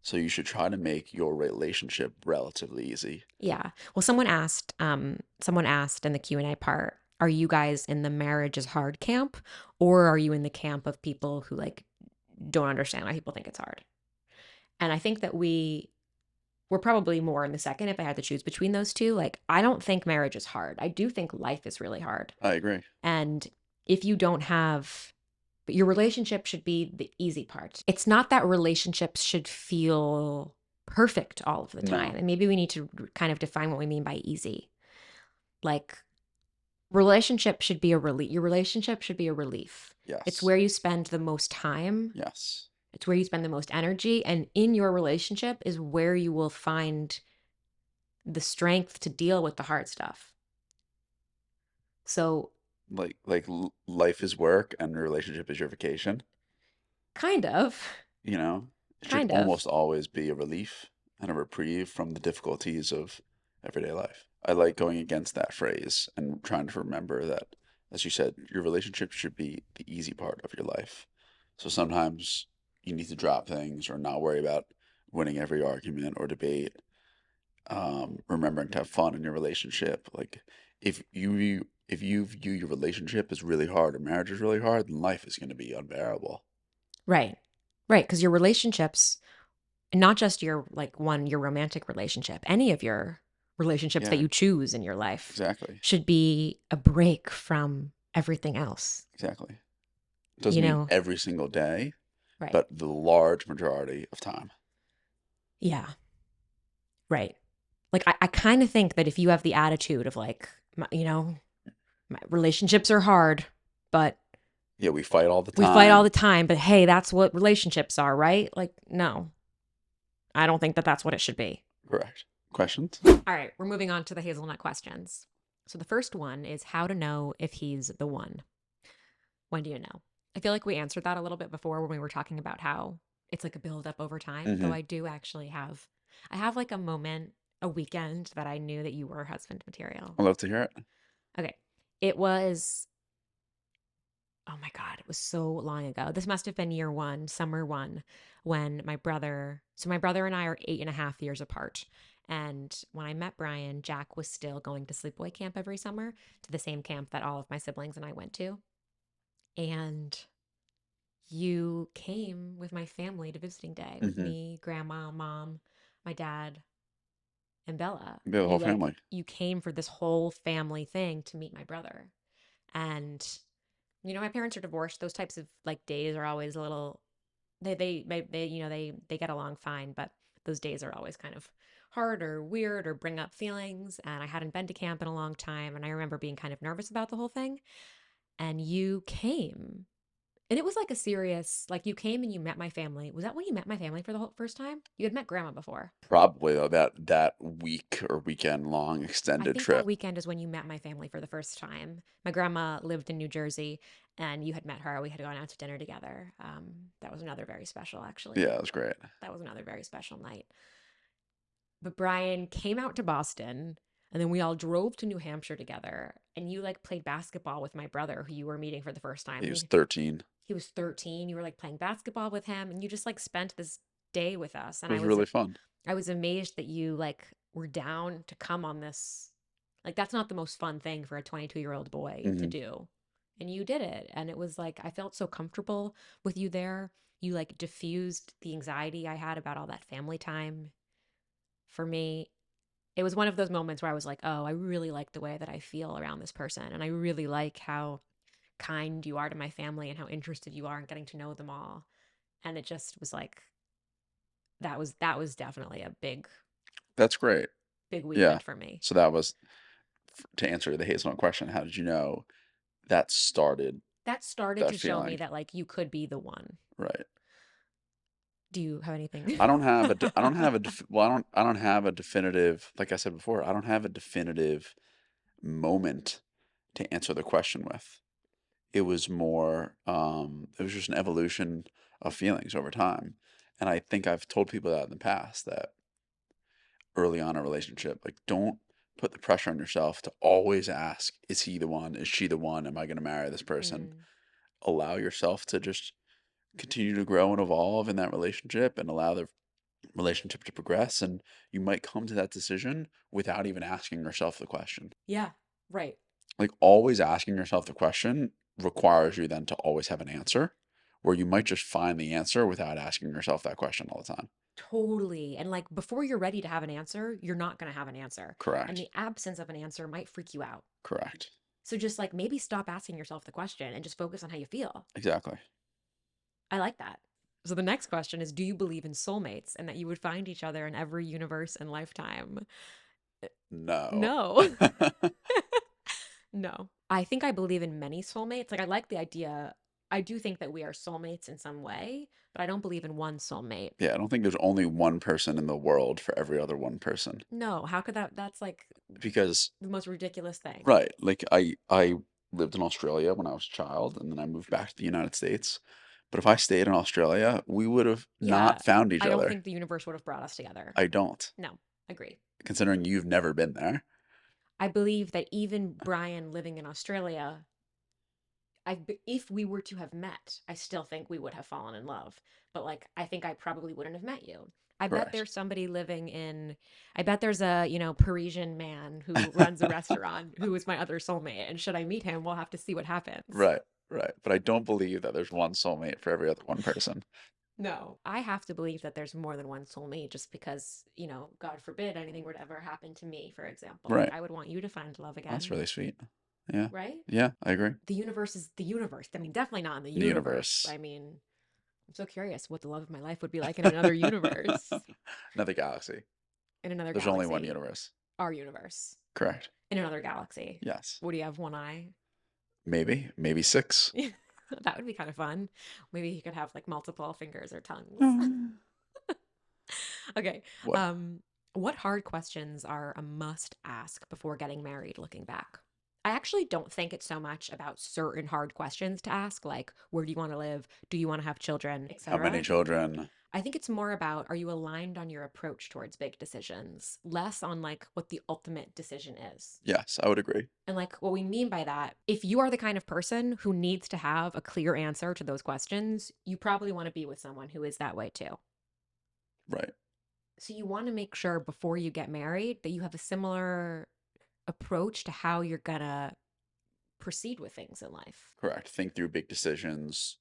Speaker 2: So you should try to make your relationship relatively easy.
Speaker 1: Yeah. Well, someone asked in the Q&A part, are you guys in the marriage is hard camp or are you in the camp of people who like don't understand why people think it's hard? And I think that we're probably more in the second if I had to choose between those two. Like, I don't think marriage is hard. I do think life is really hard.
Speaker 2: I agree.
Speaker 1: And if you don't have, but your relationship should be the easy part. It's not that relationships should feel perfect all of the time.
Speaker 2: No.
Speaker 1: And maybe we need to kind of define what we mean by easy. Like, relationship should be a relief. Your relationship should be a relief. It's
Speaker 2: Yes.
Speaker 1: where you spend the most time.
Speaker 2: Yes.
Speaker 1: It's where you spend the most energy. And in your relationship is where you will find the strength to deal with the hard stuff. So,
Speaker 2: Life is work and your relationship is your vacation.
Speaker 1: kind of,
Speaker 2: You know, it should
Speaker 1: kind of.
Speaker 2: almost always be a relief and a reprieve from the difficulties of everyday life. I like going against that phrase and trying to remember that, as you said, your relationship should be the easy part of your life. So sometimes you need to drop things or not worry about winning every argument or debate. Remembering to have fun in your relationship. Like if you view your relationship as really hard or marriage is really hard, then life is going to be unbearable.
Speaker 1: Right. Right. Because your relationships, not just your like your romantic relationship, any of your relationships that
Speaker 2: Yeah,
Speaker 1: you choose in your life
Speaker 2: exactly.
Speaker 1: should be a break from everything else.
Speaker 2: Exactly. It
Speaker 1: You
Speaker 2: doesn't mean
Speaker 1: know?
Speaker 2: every single day,
Speaker 1: Right.
Speaker 2: but the large majority of time.
Speaker 1: Yeah. Right. Like, I kind of think that if you have the attitude of like, you know, my relationships are hard, but
Speaker 2: Yeah, we fight all the
Speaker 1: we fight all the
Speaker 2: time.
Speaker 1: time, but hey, that's what relationships are, right? Like, no. I don't think that that's what it should be.
Speaker 2: Correct. Questions?
Speaker 1: All right, we're moving on to the hazelnut questions. So the first one is how to know if he's the one. When do you know? I feel like we answered that a little bit before when we were talking about how it's like a build up over time, though
Speaker 2: Hmm.
Speaker 1: I do actually have like a moment, a weekend that I knew that you were husband material.
Speaker 2: I'd love to hear it.
Speaker 1: Okay. It was, oh my God, it was so long ago. This must have been year one, summer one, when my brother and I are 8.5 years apart. And when I met Brian, Jack was still going to sleepaway camp every summer to the same camp that all of my siblings and I went to. And you came with my family to visiting day with
Speaker 2: Hmm.
Speaker 1: me, grandma, mom, my dad, and Bella.
Speaker 2: Be the whole family.
Speaker 1: You came for this whole family thing to meet my brother. And my parents are divorced. Those types of like days are always a little they get along fine, but those days are always kind of hard or weird or bring up feelings. And I hadn't been to camp in a long time, and I remember being kind of nervous about the whole thing. And you came. And it was like a serious, like you came and you met my family. Was that when you met my family for the whole first time? You had met grandma before.
Speaker 2: Probably though that week or weekend long
Speaker 1: I
Speaker 2: extended
Speaker 1: think that
Speaker 2: trip.
Speaker 1: weekend is when you met my family for the first time. My grandma lived in New Jersey, and you had met her. We had gone out to dinner together. That was another very special, actually.
Speaker 2: Yeah, it was great.
Speaker 1: That was another very special night. But Brian came out to Boston, and then we all drove to New Hampshire together. And you like played basketball with my brother, who you were meeting for the first time.
Speaker 2: He was 13.
Speaker 1: He was 13. You were like playing basketball with him, and you just like spent this day with us.
Speaker 2: It
Speaker 1: And
Speaker 2: was really fun.
Speaker 1: I was amazed that you like were down to come on this. Like that's not the most fun thing for a 22-year-old boy to
Speaker 2: Hmm.
Speaker 1: do. And you did it. And it was like I felt so comfortable with you there. You like diffused the anxiety I had about all that family time. For me, it was one of those moments where I was like, "Oh, I really like the way that I feel around this person, and I really like how kind you are to my family and how interested you are in getting to know them all." And it just was like that was definitely a
Speaker 2: That's great.
Speaker 1: big
Speaker 2: Yeah.
Speaker 1: weekend for me.
Speaker 2: So that was to answer the hazelnut question. How did you know that started
Speaker 1: That started
Speaker 2: that
Speaker 1: to show me
Speaker 2: feeling?
Speaker 1: that like you could be the one.
Speaker 2: Right.
Speaker 1: Do you have anything?
Speaker 2: I don't have a, I don't have a, well, I don't have a definitive, like I said before, I don't have a definitive moment to answer the question with. It was more, it was just an evolution of feelings over time. And I think I've told people that in the past that early on in a relationship, like don't put the pressure on yourself to always ask, is he the one? Is she the one? Am I going to marry this person?
Speaker 1: Mm,
Speaker 2: Allow yourself to just continue to grow and evolve in that relationship and allow the relationship to progress. And you might come to that decision without even asking yourself the question.
Speaker 1: yeah, right.
Speaker 2: Like always asking yourself the question requires you then to always have an answer, where you might just find the answer without asking yourself that question all the time.
Speaker 1: Totally. And like before you're ready to have an answer, you're not going to have an answer. And
Speaker 2: Correct.
Speaker 1: the absence of an answer might freak you out.
Speaker 2: Correct.
Speaker 1: So just like maybe stop asking yourself the question and just focus on how you feel.
Speaker 2: Exactly.
Speaker 1: I like that. So the next question is, do you believe in soulmates and that you would find each other in every universe and lifetime?
Speaker 2: No.
Speaker 1: No. No. I think I believe in many soulmates. Like I like the idea. I do think that we are soulmates in some way, but I don't believe in one soulmate.
Speaker 2: Yeah, I don't think there's only one person in the world for every other one person.
Speaker 1: No, how could that's like
Speaker 2: Because
Speaker 1: the most ridiculous thing.
Speaker 2: right, like I lived in Australia when I was a child and then I moved back to the United States. But if I stayed in Australia, we would have
Speaker 1: Yeah,
Speaker 2: not found each
Speaker 1: I don't
Speaker 2: other.
Speaker 1: think the universe would have brought us together.
Speaker 2: I don't,
Speaker 1: No, agree.
Speaker 2: considering you've never been there.
Speaker 1: I believe that even Brian living in Australia, if we were to have met, I still think we would have fallen in love. But like, I think I probably wouldn't have met you. I bet
Speaker 2: Correct.
Speaker 1: there's somebody living in, I bet there's a, Parisian man who runs a restaurant who is my other soulmate. And should I meet him, we'll have to see what happens.
Speaker 2: Right, right. But I don't believe that there's one soulmate for every other one person.
Speaker 1: No, I have to believe that there's more than one soulmate just because, God forbid anything were to ever happen to me, for example. Like,
Speaker 2: Right.
Speaker 1: I would want you to find love
Speaker 2: That's
Speaker 1: again,
Speaker 2: really sweet. Yeah.
Speaker 1: right?
Speaker 2: Yeah, I agree.
Speaker 1: The universe is the universe. I mean, definitely not in the
Speaker 2: The
Speaker 1: universe.
Speaker 2: universe.
Speaker 1: I mean, I'm so curious what the love of my life would be like in another universe,
Speaker 2: Another galaxy.
Speaker 1: in another
Speaker 2: There's only one
Speaker 1: galaxy,
Speaker 2: universe.
Speaker 1: our universe,
Speaker 2: Correct.
Speaker 1: in another galaxy.
Speaker 2: Yes.
Speaker 1: Would he have one eye?
Speaker 2: Maybe. Maybe six.
Speaker 1: That would be kind of fun. Maybe he could have like multiple fingers or tongues.
Speaker 2: Mm.
Speaker 1: Okay.
Speaker 2: What?
Speaker 1: Um, what hard questions are a must ask before getting married looking back? I actually don't think it's so much about certain hard questions to ask, like where do you want to live? Do you want to have children,
Speaker 2: How many
Speaker 1: etc.
Speaker 2: children?
Speaker 1: I think it's more about are you aligned on your approach towards big decisions, less on like what the ultimate decision is.
Speaker 2: Yes, I would agree.
Speaker 1: And like what we mean by that, if you are the kind of person who needs to have a clear answer to those questions, you probably want to be with someone who is that way too.
Speaker 2: Right.
Speaker 1: So you want to make sure before you get married that you have a similar approach to how you're going to proceed with things in life.
Speaker 2: Correct. Think through big decisions,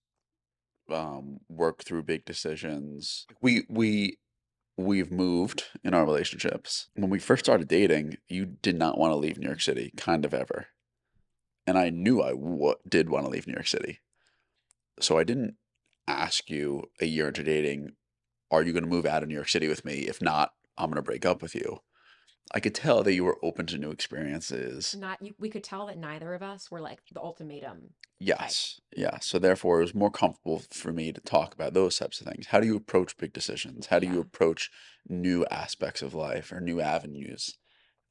Speaker 2: work through big decisions. We've moved in our relationships. When we first started dating, you did not want to leave New York City, kind of ever. And I knew did want to leave New York City. So I didn't ask you a year into dating, are you going to move out of New York City with me? If not, I'm going to break up with you. I could tell that you were open to new experiences.
Speaker 1: Not you, we could tell that neither of us were like the ultimatum type.
Speaker 2: Yes. Yeah. So therefore, it was more comfortable for me to talk about those types of things. How do you approach big decisions? How do you
Speaker 1: Yeah.
Speaker 2: approach new aspects of life or new avenues?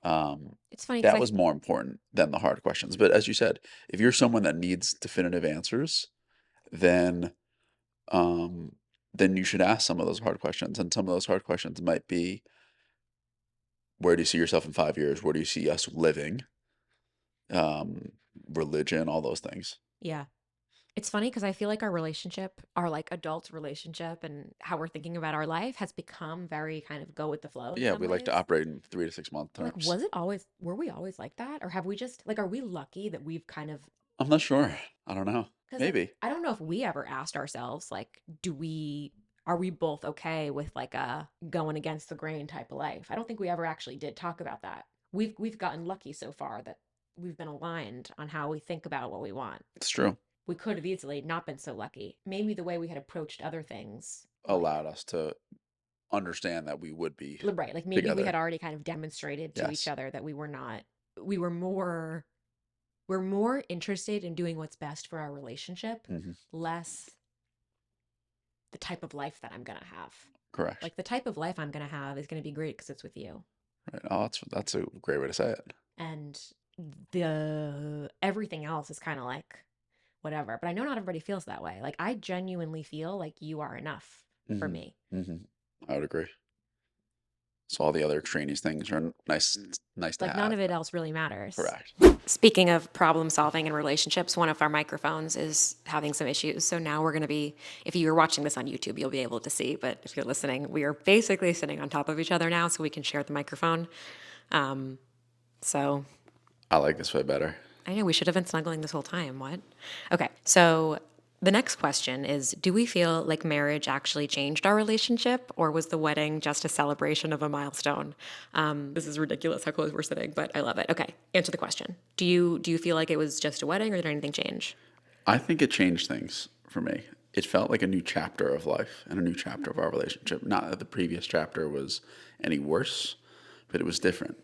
Speaker 2: Um,
Speaker 1: It's funny because
Speaker 2: that was more important than the hard questions. But as you said, if you're someone that needs definitive answers, then um, then you should ask some of those hard questions. And some of those hard questions might be, where do you see yourself in 5 years? Where do you see us living? Um, Religion, all those things.
Speaker 1: yeah. It's funny because I feel like our relationship, our like adult relationship and how we're thinking about our life has become very kind of go with the flow in
Speaker 2: Yeah,
Speaker 1: some
Speaker 2: we like to
Speaker 1: ways.
Speaker 2: operate in 3 to 6 month
Speaker 1: But like,
Speaker 2: terms.
Speaker 1: was it always, were we always like that? Or have we just, like, are we lucky that we've kind of,
Speaker 2: I'm not sure. I don't know.
Speaker 1: because like,
Speaker 2: Maybe.
Speaker 1: I don't know if we ever asked ourselves, like, are we both okay with like a going against the grain type of life? I don't think we ever actually did talk about that. We've gotten lucky so far that we've been aligned on how we think about what we want.
Speaker 2: It's true.
Speaker 1: We could have easily not been so lucky. Maybe the way we had approached other things, like
Speaker 2: Allowed us to understand that we would be
Speaker 1: right, like maybe we
Speaker 2: together.
Speaker 1: had already kind of demonstrated to each
Speaker 2: Yes.
Speaker 1: other that we were not, we were more, we're more interested in doing what's best for our relationship,
Speaker 2: Hmm.
Speaker 1: less the type of life that I'm going to have.
Speaker 2: Correct.
Speaker 1: Like the type of life I'm going to have is going to be great because it's with you.
Speaker 2: Right. Oh, that's a great way to say it.
Speaker 1: And the everything else is kind of like whatever. But I know not everybody feels that way. Like I genuinely feel like you are enough for
Speaker 2: Hmm.
Speaker 1: me.
Speaker 2: Hmm. I would agree. So all the other extraneous things are nice to
Speaker 1: Like none
Speaker 2: have.
Speaker 1: of it else really matters.
Speaker 2: Correct.
Speaker 1: Speaking of problem solving in relationships, one of our microphones is having some issues. So now we're going to be, if you're watching this on YouTube, you'll be able to see. But if you're listening, we are basically sitting on top of each other now so we can share the microphone. So
Speaker 2: I like this way better.
Speaker 1: I know we should have been snuggling this whole time. What? Okay. So the next question is, do we feel like marriage actually changed our relationship, or was the wedding just a celebration of a milestone? This is ridiculous how close we're sitting, but I love it. Okay. Answer the question. Do you feel like it was just a wedding, or did anything change?
Speaker 2: I think it changed things for me. It felt like a new chapter of life and a new chapter of our relationship. Not that the previous chapter was any worse, but it was different.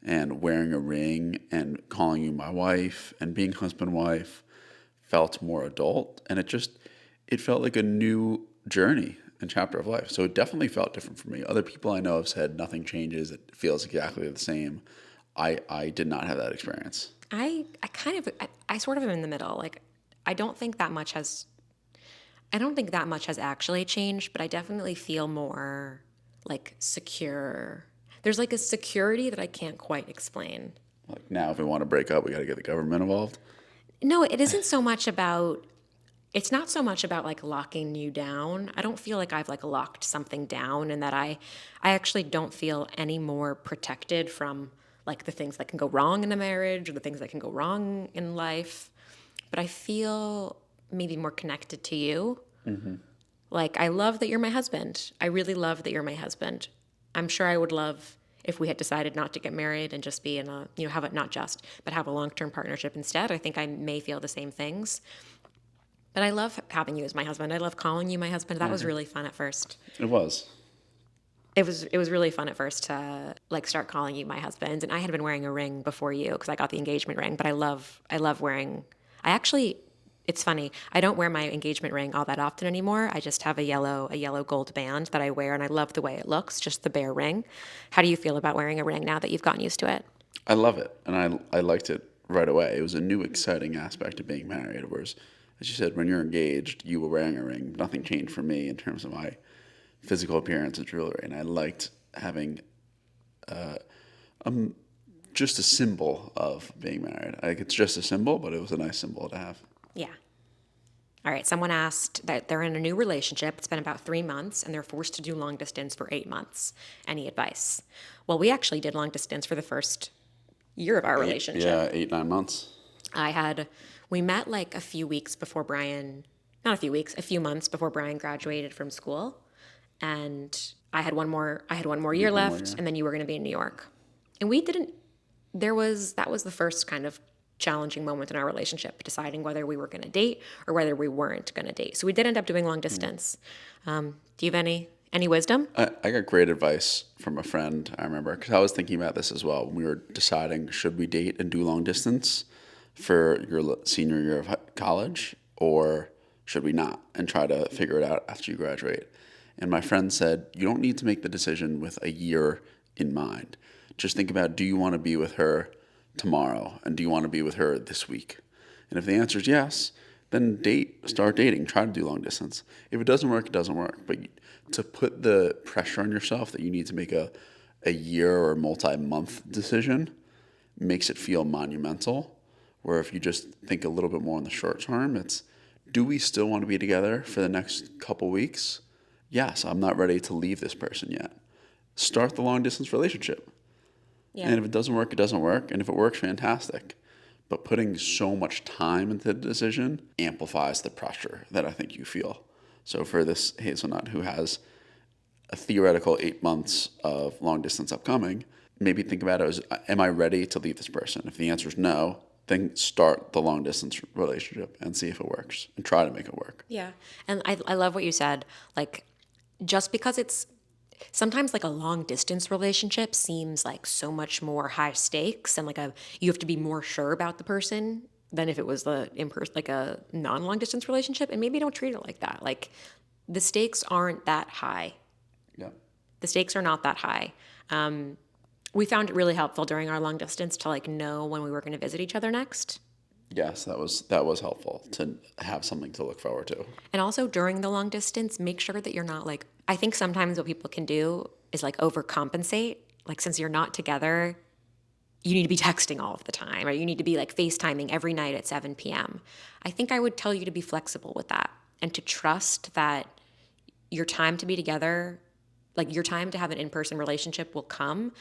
Speaker 2: And wearing a ring and calling you my wife and being husband wife felt more adult, and it felt like a new journey and chapter of life. So it definitely felt different for me. Other people I know have said nothing changes, it feels exactly the same. I did not have that experience.
Speaker 1: I kind of I sort of am in the middle. Like I don't think that much has I don't think that much has actually changed, but I definitely feel more like secure. There's like a security that I can't quite explain.
Speaker 2: Like now, if we want to break up, we got to get the government involved.
Speaker 1: No, it isn't so much about it's not so much about like locking you down. I don't feel like I've like locked something down and that I actually don't feel any more protected from like the things that can go wrong in a marriage or the things that can go wrong in life. But I feel maybe more connected to you.
Speaker 2: Hmm.
Speaker 1: Like, I love that you're my husband. I really love that you're my husband. I'm sure I would love if we had decided not to get married and just be in a, have it not just, but have a long term partnership instead. I think I may feel the same things. But I love having you as my husband. I love calling you my husband. That was
Speaker 2: Hmm.
Speaker 1: really fun at first.
Speaker 2: It was.
Speaker 1: It was really fun at first to like start calling you my husband. And I had been wearing a ring before you because I got the engagement ring. But I love wearing. I actually It's funny. I don't wear my engagement ring all that often anymore. I just have a yellow gold band that I wear, and I love the way it looks, just the bare ring. How do you feel about wearing a ring now that you've gotten used to it?
Speaker 2: I love it, and I liked it right away. It was a new, exciting aspect of being married. Whereas, as you said, when you're engaged, you were wearing a ring. Nothing changed for me in terms of my physical appearance and jewelry, and I liked having just a symbol of being married. Like it's just a symbol, but it was a nice symbol to have.
Speaker 1: Yeah. All right. Someone asked that they're in a new relationship. It's been about 3 months, and they're forced to do long distance for 8 months. Any advice? Well, we actually did long distance for the first year of our
Speaker 2: Yeah,
Speaker 1: relationship.
Speaker 2: 8, 9 months.
Speaker 1: I had, we met like a few weeks before Brian, not a few weeks, a few months before Brian graduated from school. And I had one more
Speaker 2: You
Speaker 1: year
Speaker 2: had 1 more
Speaker 1: left,
Speaker 2: year.
Speaker 1: and then you were going to be in New York. And that was the first kind of challenging moment in our relationship, deciding whether we were going to date or whether we weren't going to date. So we did end up doing long distance. Do you have any wisdom?
Speaker 2: I got great advice from a friend, I remember, because I was thinking about this as well. When we were deciding should we date and do long distance for your senior year of college, or should we not and try to figure it out after you graduate. And my friend said, you don't need to make the decision with a year in mind. Just think about, do you want to be with her tomorrow? And do you want to be with her this week? And if the answer is yes, then start dating, try to do long distance. If it doesn't work, it doesn't work. But to put the pressure on yourself that you need to make a year or multi-month decision makes it feel monumental. Where if you just think a little bit more in the short term, it's, do we still want to be together for the next couple weeks? Yes, I'm not ready to leave this person yet. Start the long distance relationship.
Speaker 1: Yeah.
Speaker 2: And if it doesn't work, it doesn't work. And if it works, fantastic. But putting so much time into the decision amplifies the pressure that I think you feel. So for this hazelnut who has a theoretical 8 months of long distance upcoming, maybe think about it as, am I ready to leave this person? If the answer is no, then start the long distance relationship and see if it works and try to make it work.
Speaker 1: Yeah. And I love what you said. Like, just because it's sometimes like a long distance relationship seems like so much more high stakes and you have to be more sure about the person than if it was the in person like a non long distance relationship, and maybe don't treat it like that. Like, the stakes aren't that high.
Speaker 2: Yeah.
Speaker 1: The stakes are not that high. We found it really helpful during our long distance to like know when we were going to visit each other next.
Speaker 2: Yes, that was helpful to have something to look forward to.
Speaker 1: And also during the long distance, make sure that you're not like, I think sometimes what people can do is like overcompensate. Like, since you're not together, you need to be texting all of the time, or you need to be like FaceTiming every night at 7 p.m. I think I would tell you to be flexible with that and to trust that your time to be together, like your time to have an in person relationship, will come.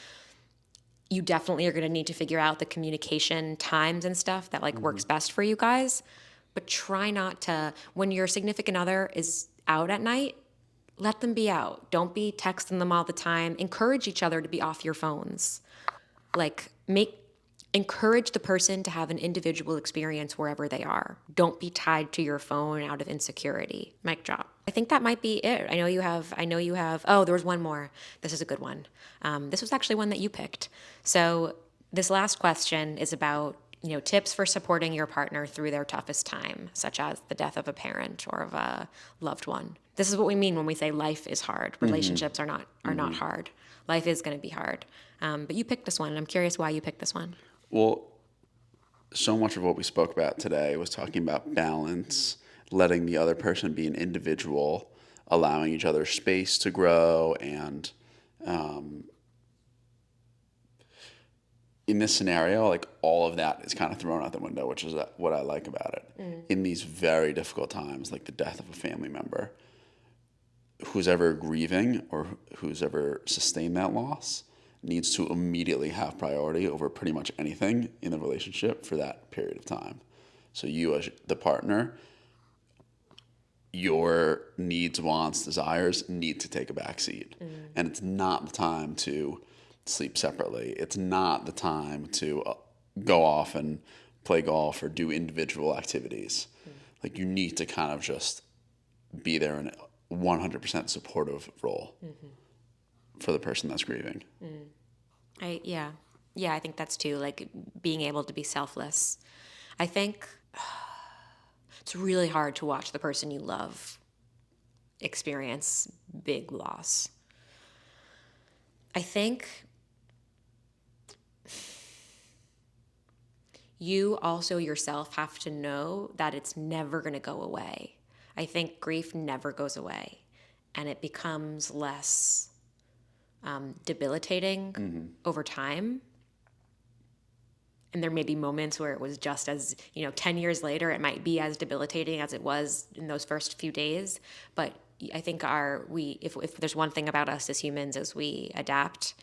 Speaker 1: You definitely are going to need to figure out the communication times and stuff that like works best for you guys. But try not to, when your significant other is out at night, let them be out. Don't be texting them all the time. Encourage each other to be off your phones. Like, encourage the person to have an individual experience wherever they are. Don't be tied to your phone out of insecurity. Mic drop. I think that might be it. I know you have, oh, there was one more. This is a good one. This was actually one that you picked. So this last question is about, tips for supporting your partner through their toughest time, such as the death of a parent or of a loved one. This is what we mean when we say life is hard. Relationships are not hard. Life is going to be hard. But you picked this one, and I'm curious why you picked this one.
Speaker 2: Well, so much of what we spoke about today was talking about balance, letting the other person be an individual, allowing each other space to grow, and in this scenario, like all of that is kind of thrown out the window, which is what I like about it. In these very difficult times, like the death of a family member, who's ever grieving or who's ever sustained that loss needs to immediately have priority over pretty much anything in the relationship for that period of time. So you as the partner, your needs, wants, desires need to take a back seat. And it's not the time to sleep separately. It's not the time to go off and play golf or do individual activities. Like, you need to kind of just be there in a 100% supportive role for the person that's grieving.
Speaker 1: Yeah, I think that's too, like, being able to be selfless. I think it's really hard to watch the person you love experience big loss. I think you also yourself have to know that it's never going to go away. I think grief never goes away, and it becomes less debilitating over time. And there may be moments where it was just as, 10 years later, it might be as debilitating as it was in those first few days. But I think if there's one thing about us as humans is we adapt.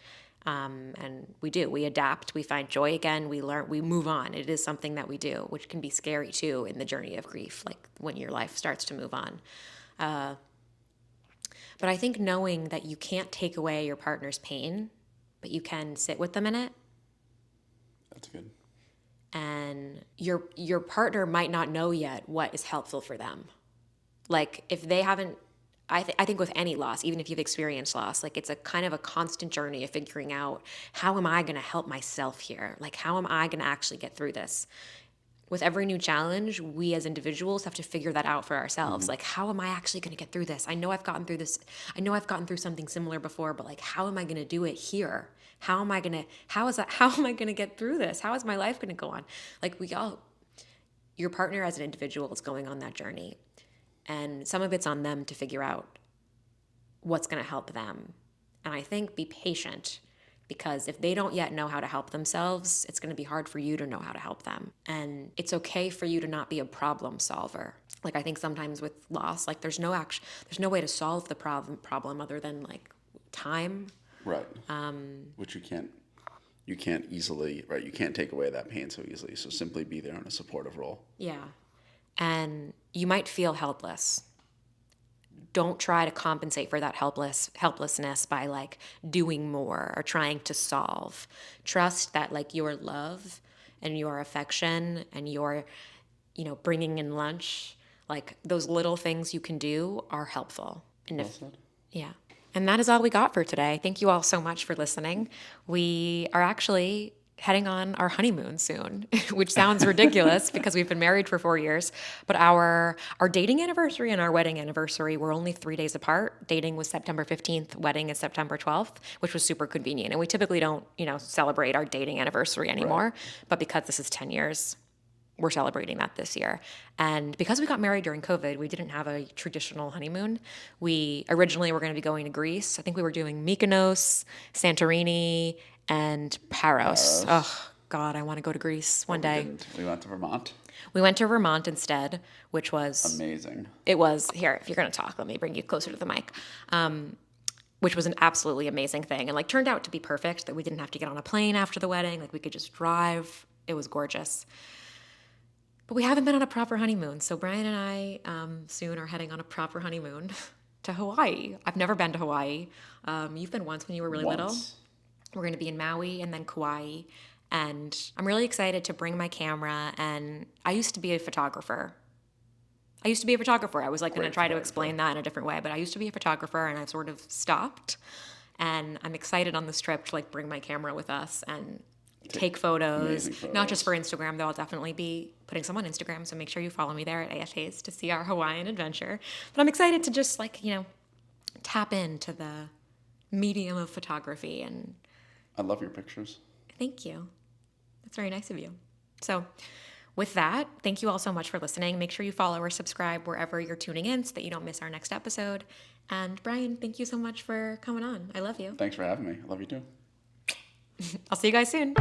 Speaker 1: And we adapt, we find joy again, we learn, we move on. It is something that we do, which can be scary too in the journey of grief, like when your life starts to move on. But I think knowing that you can't take away your partner's pain, but you can sit with them in it.
Speaker 2: That's good.
Speaker 1: And your partner might not know yet what is helpful for them. Like if they haven't, I think with any loss, even if you've experienced loss, like it's a kind of a constant journey of figuring out, how am I going to help myself here? Like, how am I going to actually get through this? With every new challenge, we as individuals have to figure that out for ourselves. Like, how am I actually going to get through this? I know I've gotten through this. I know I've gotten through something similar before, but like, how am I going to do it here? How am I going to get through this? How is my life going to go on? Like your partner as an individual is going on that journey. And some of it's on them to figure out what's going to help them. And I think be patient, because if they don't yet know how to help themselves, it's going to be hard for you to know how to help them. And it's okay for you to not be a problem solver. Like I think sometimes with loss, like there's no way to solve the problem other than like time.
Speaker 2: Right. Which you can't easily, right? You can't take away that pain so easily. So simply be there in a supportive role.
Speaker 1: Yeah. And you might feel helpless. Don't try to compensate for that helplessness by like doing more or trying to solve. Trust that like your love and your affection and your, bringing in lunch, like those little things you can do are helpful. And
Speaker 2: Well said.
Speaker 1: yeah. And that is all we got for today. Thank you all so much for listening. We are actually heading on our honeymoon soon, which sounds ridiculous because we've been married for 4 years. But our dating anniversary and our wedding anniversary were only 3 days apart. Dating was September 15th, wedding is September 12th, which was super convenient. And we typically don't, celebrate our dating anniversary anymore. Right. But because this is 10 years, we're celebrating that this year. And because we got married during COVID, we didn't have a traditional honeymoon. We originally were going to be going to Greece. I think we were doing Mykonos, Santorini, and Paros. Oh, God, I want to go to Greece one day.
Speaker 2: We went to Vermont.
Speaker 1: We went to Vermont instead, which was
Speaker 2: amazing.
Speaker 1: It was, here, if you're going to talk, let me bring you closer to the mic. Which was an absolutely amazing thing. And like turned out to be perfect, that we didn't have to get on a plane after the wedding. Like we could just drive. It was gorgeous. But we haven't been on a proper honeymoon. So Brian and I soon are heading on a proper honeymoon to Hawaii. I've never been to Hawaii. You've been once when you were really little. We're going to be in Maui and then Kauai. And I'm really excited to bring my camera. And I used to be a photographer. I was like going to try to explain that in a different way. But I used to be a photographer and I've sort of stopped. And I'm excited on this trip to like bring my camera with us and take photos, not just for Instagram, though I'll definitely be putting some on Instagram, so make sure you follow me there at AFAs to see our Hawaiian adventure. But I'm excited to just like, tap into the medium of photography. And
Speaker 2: I love your pictures.
Speaker 1: Thank you. That's very nice of you. So with that, thank you all so much for listening. Make sure you follow or subscribe wherever you're tuning in so that you don't miss our next episode. And Brian, thank you so much for coming on. I love you.
Speaker 2: Thanks for having me. I love you too.
Speaker 1: I'll see you guys soon.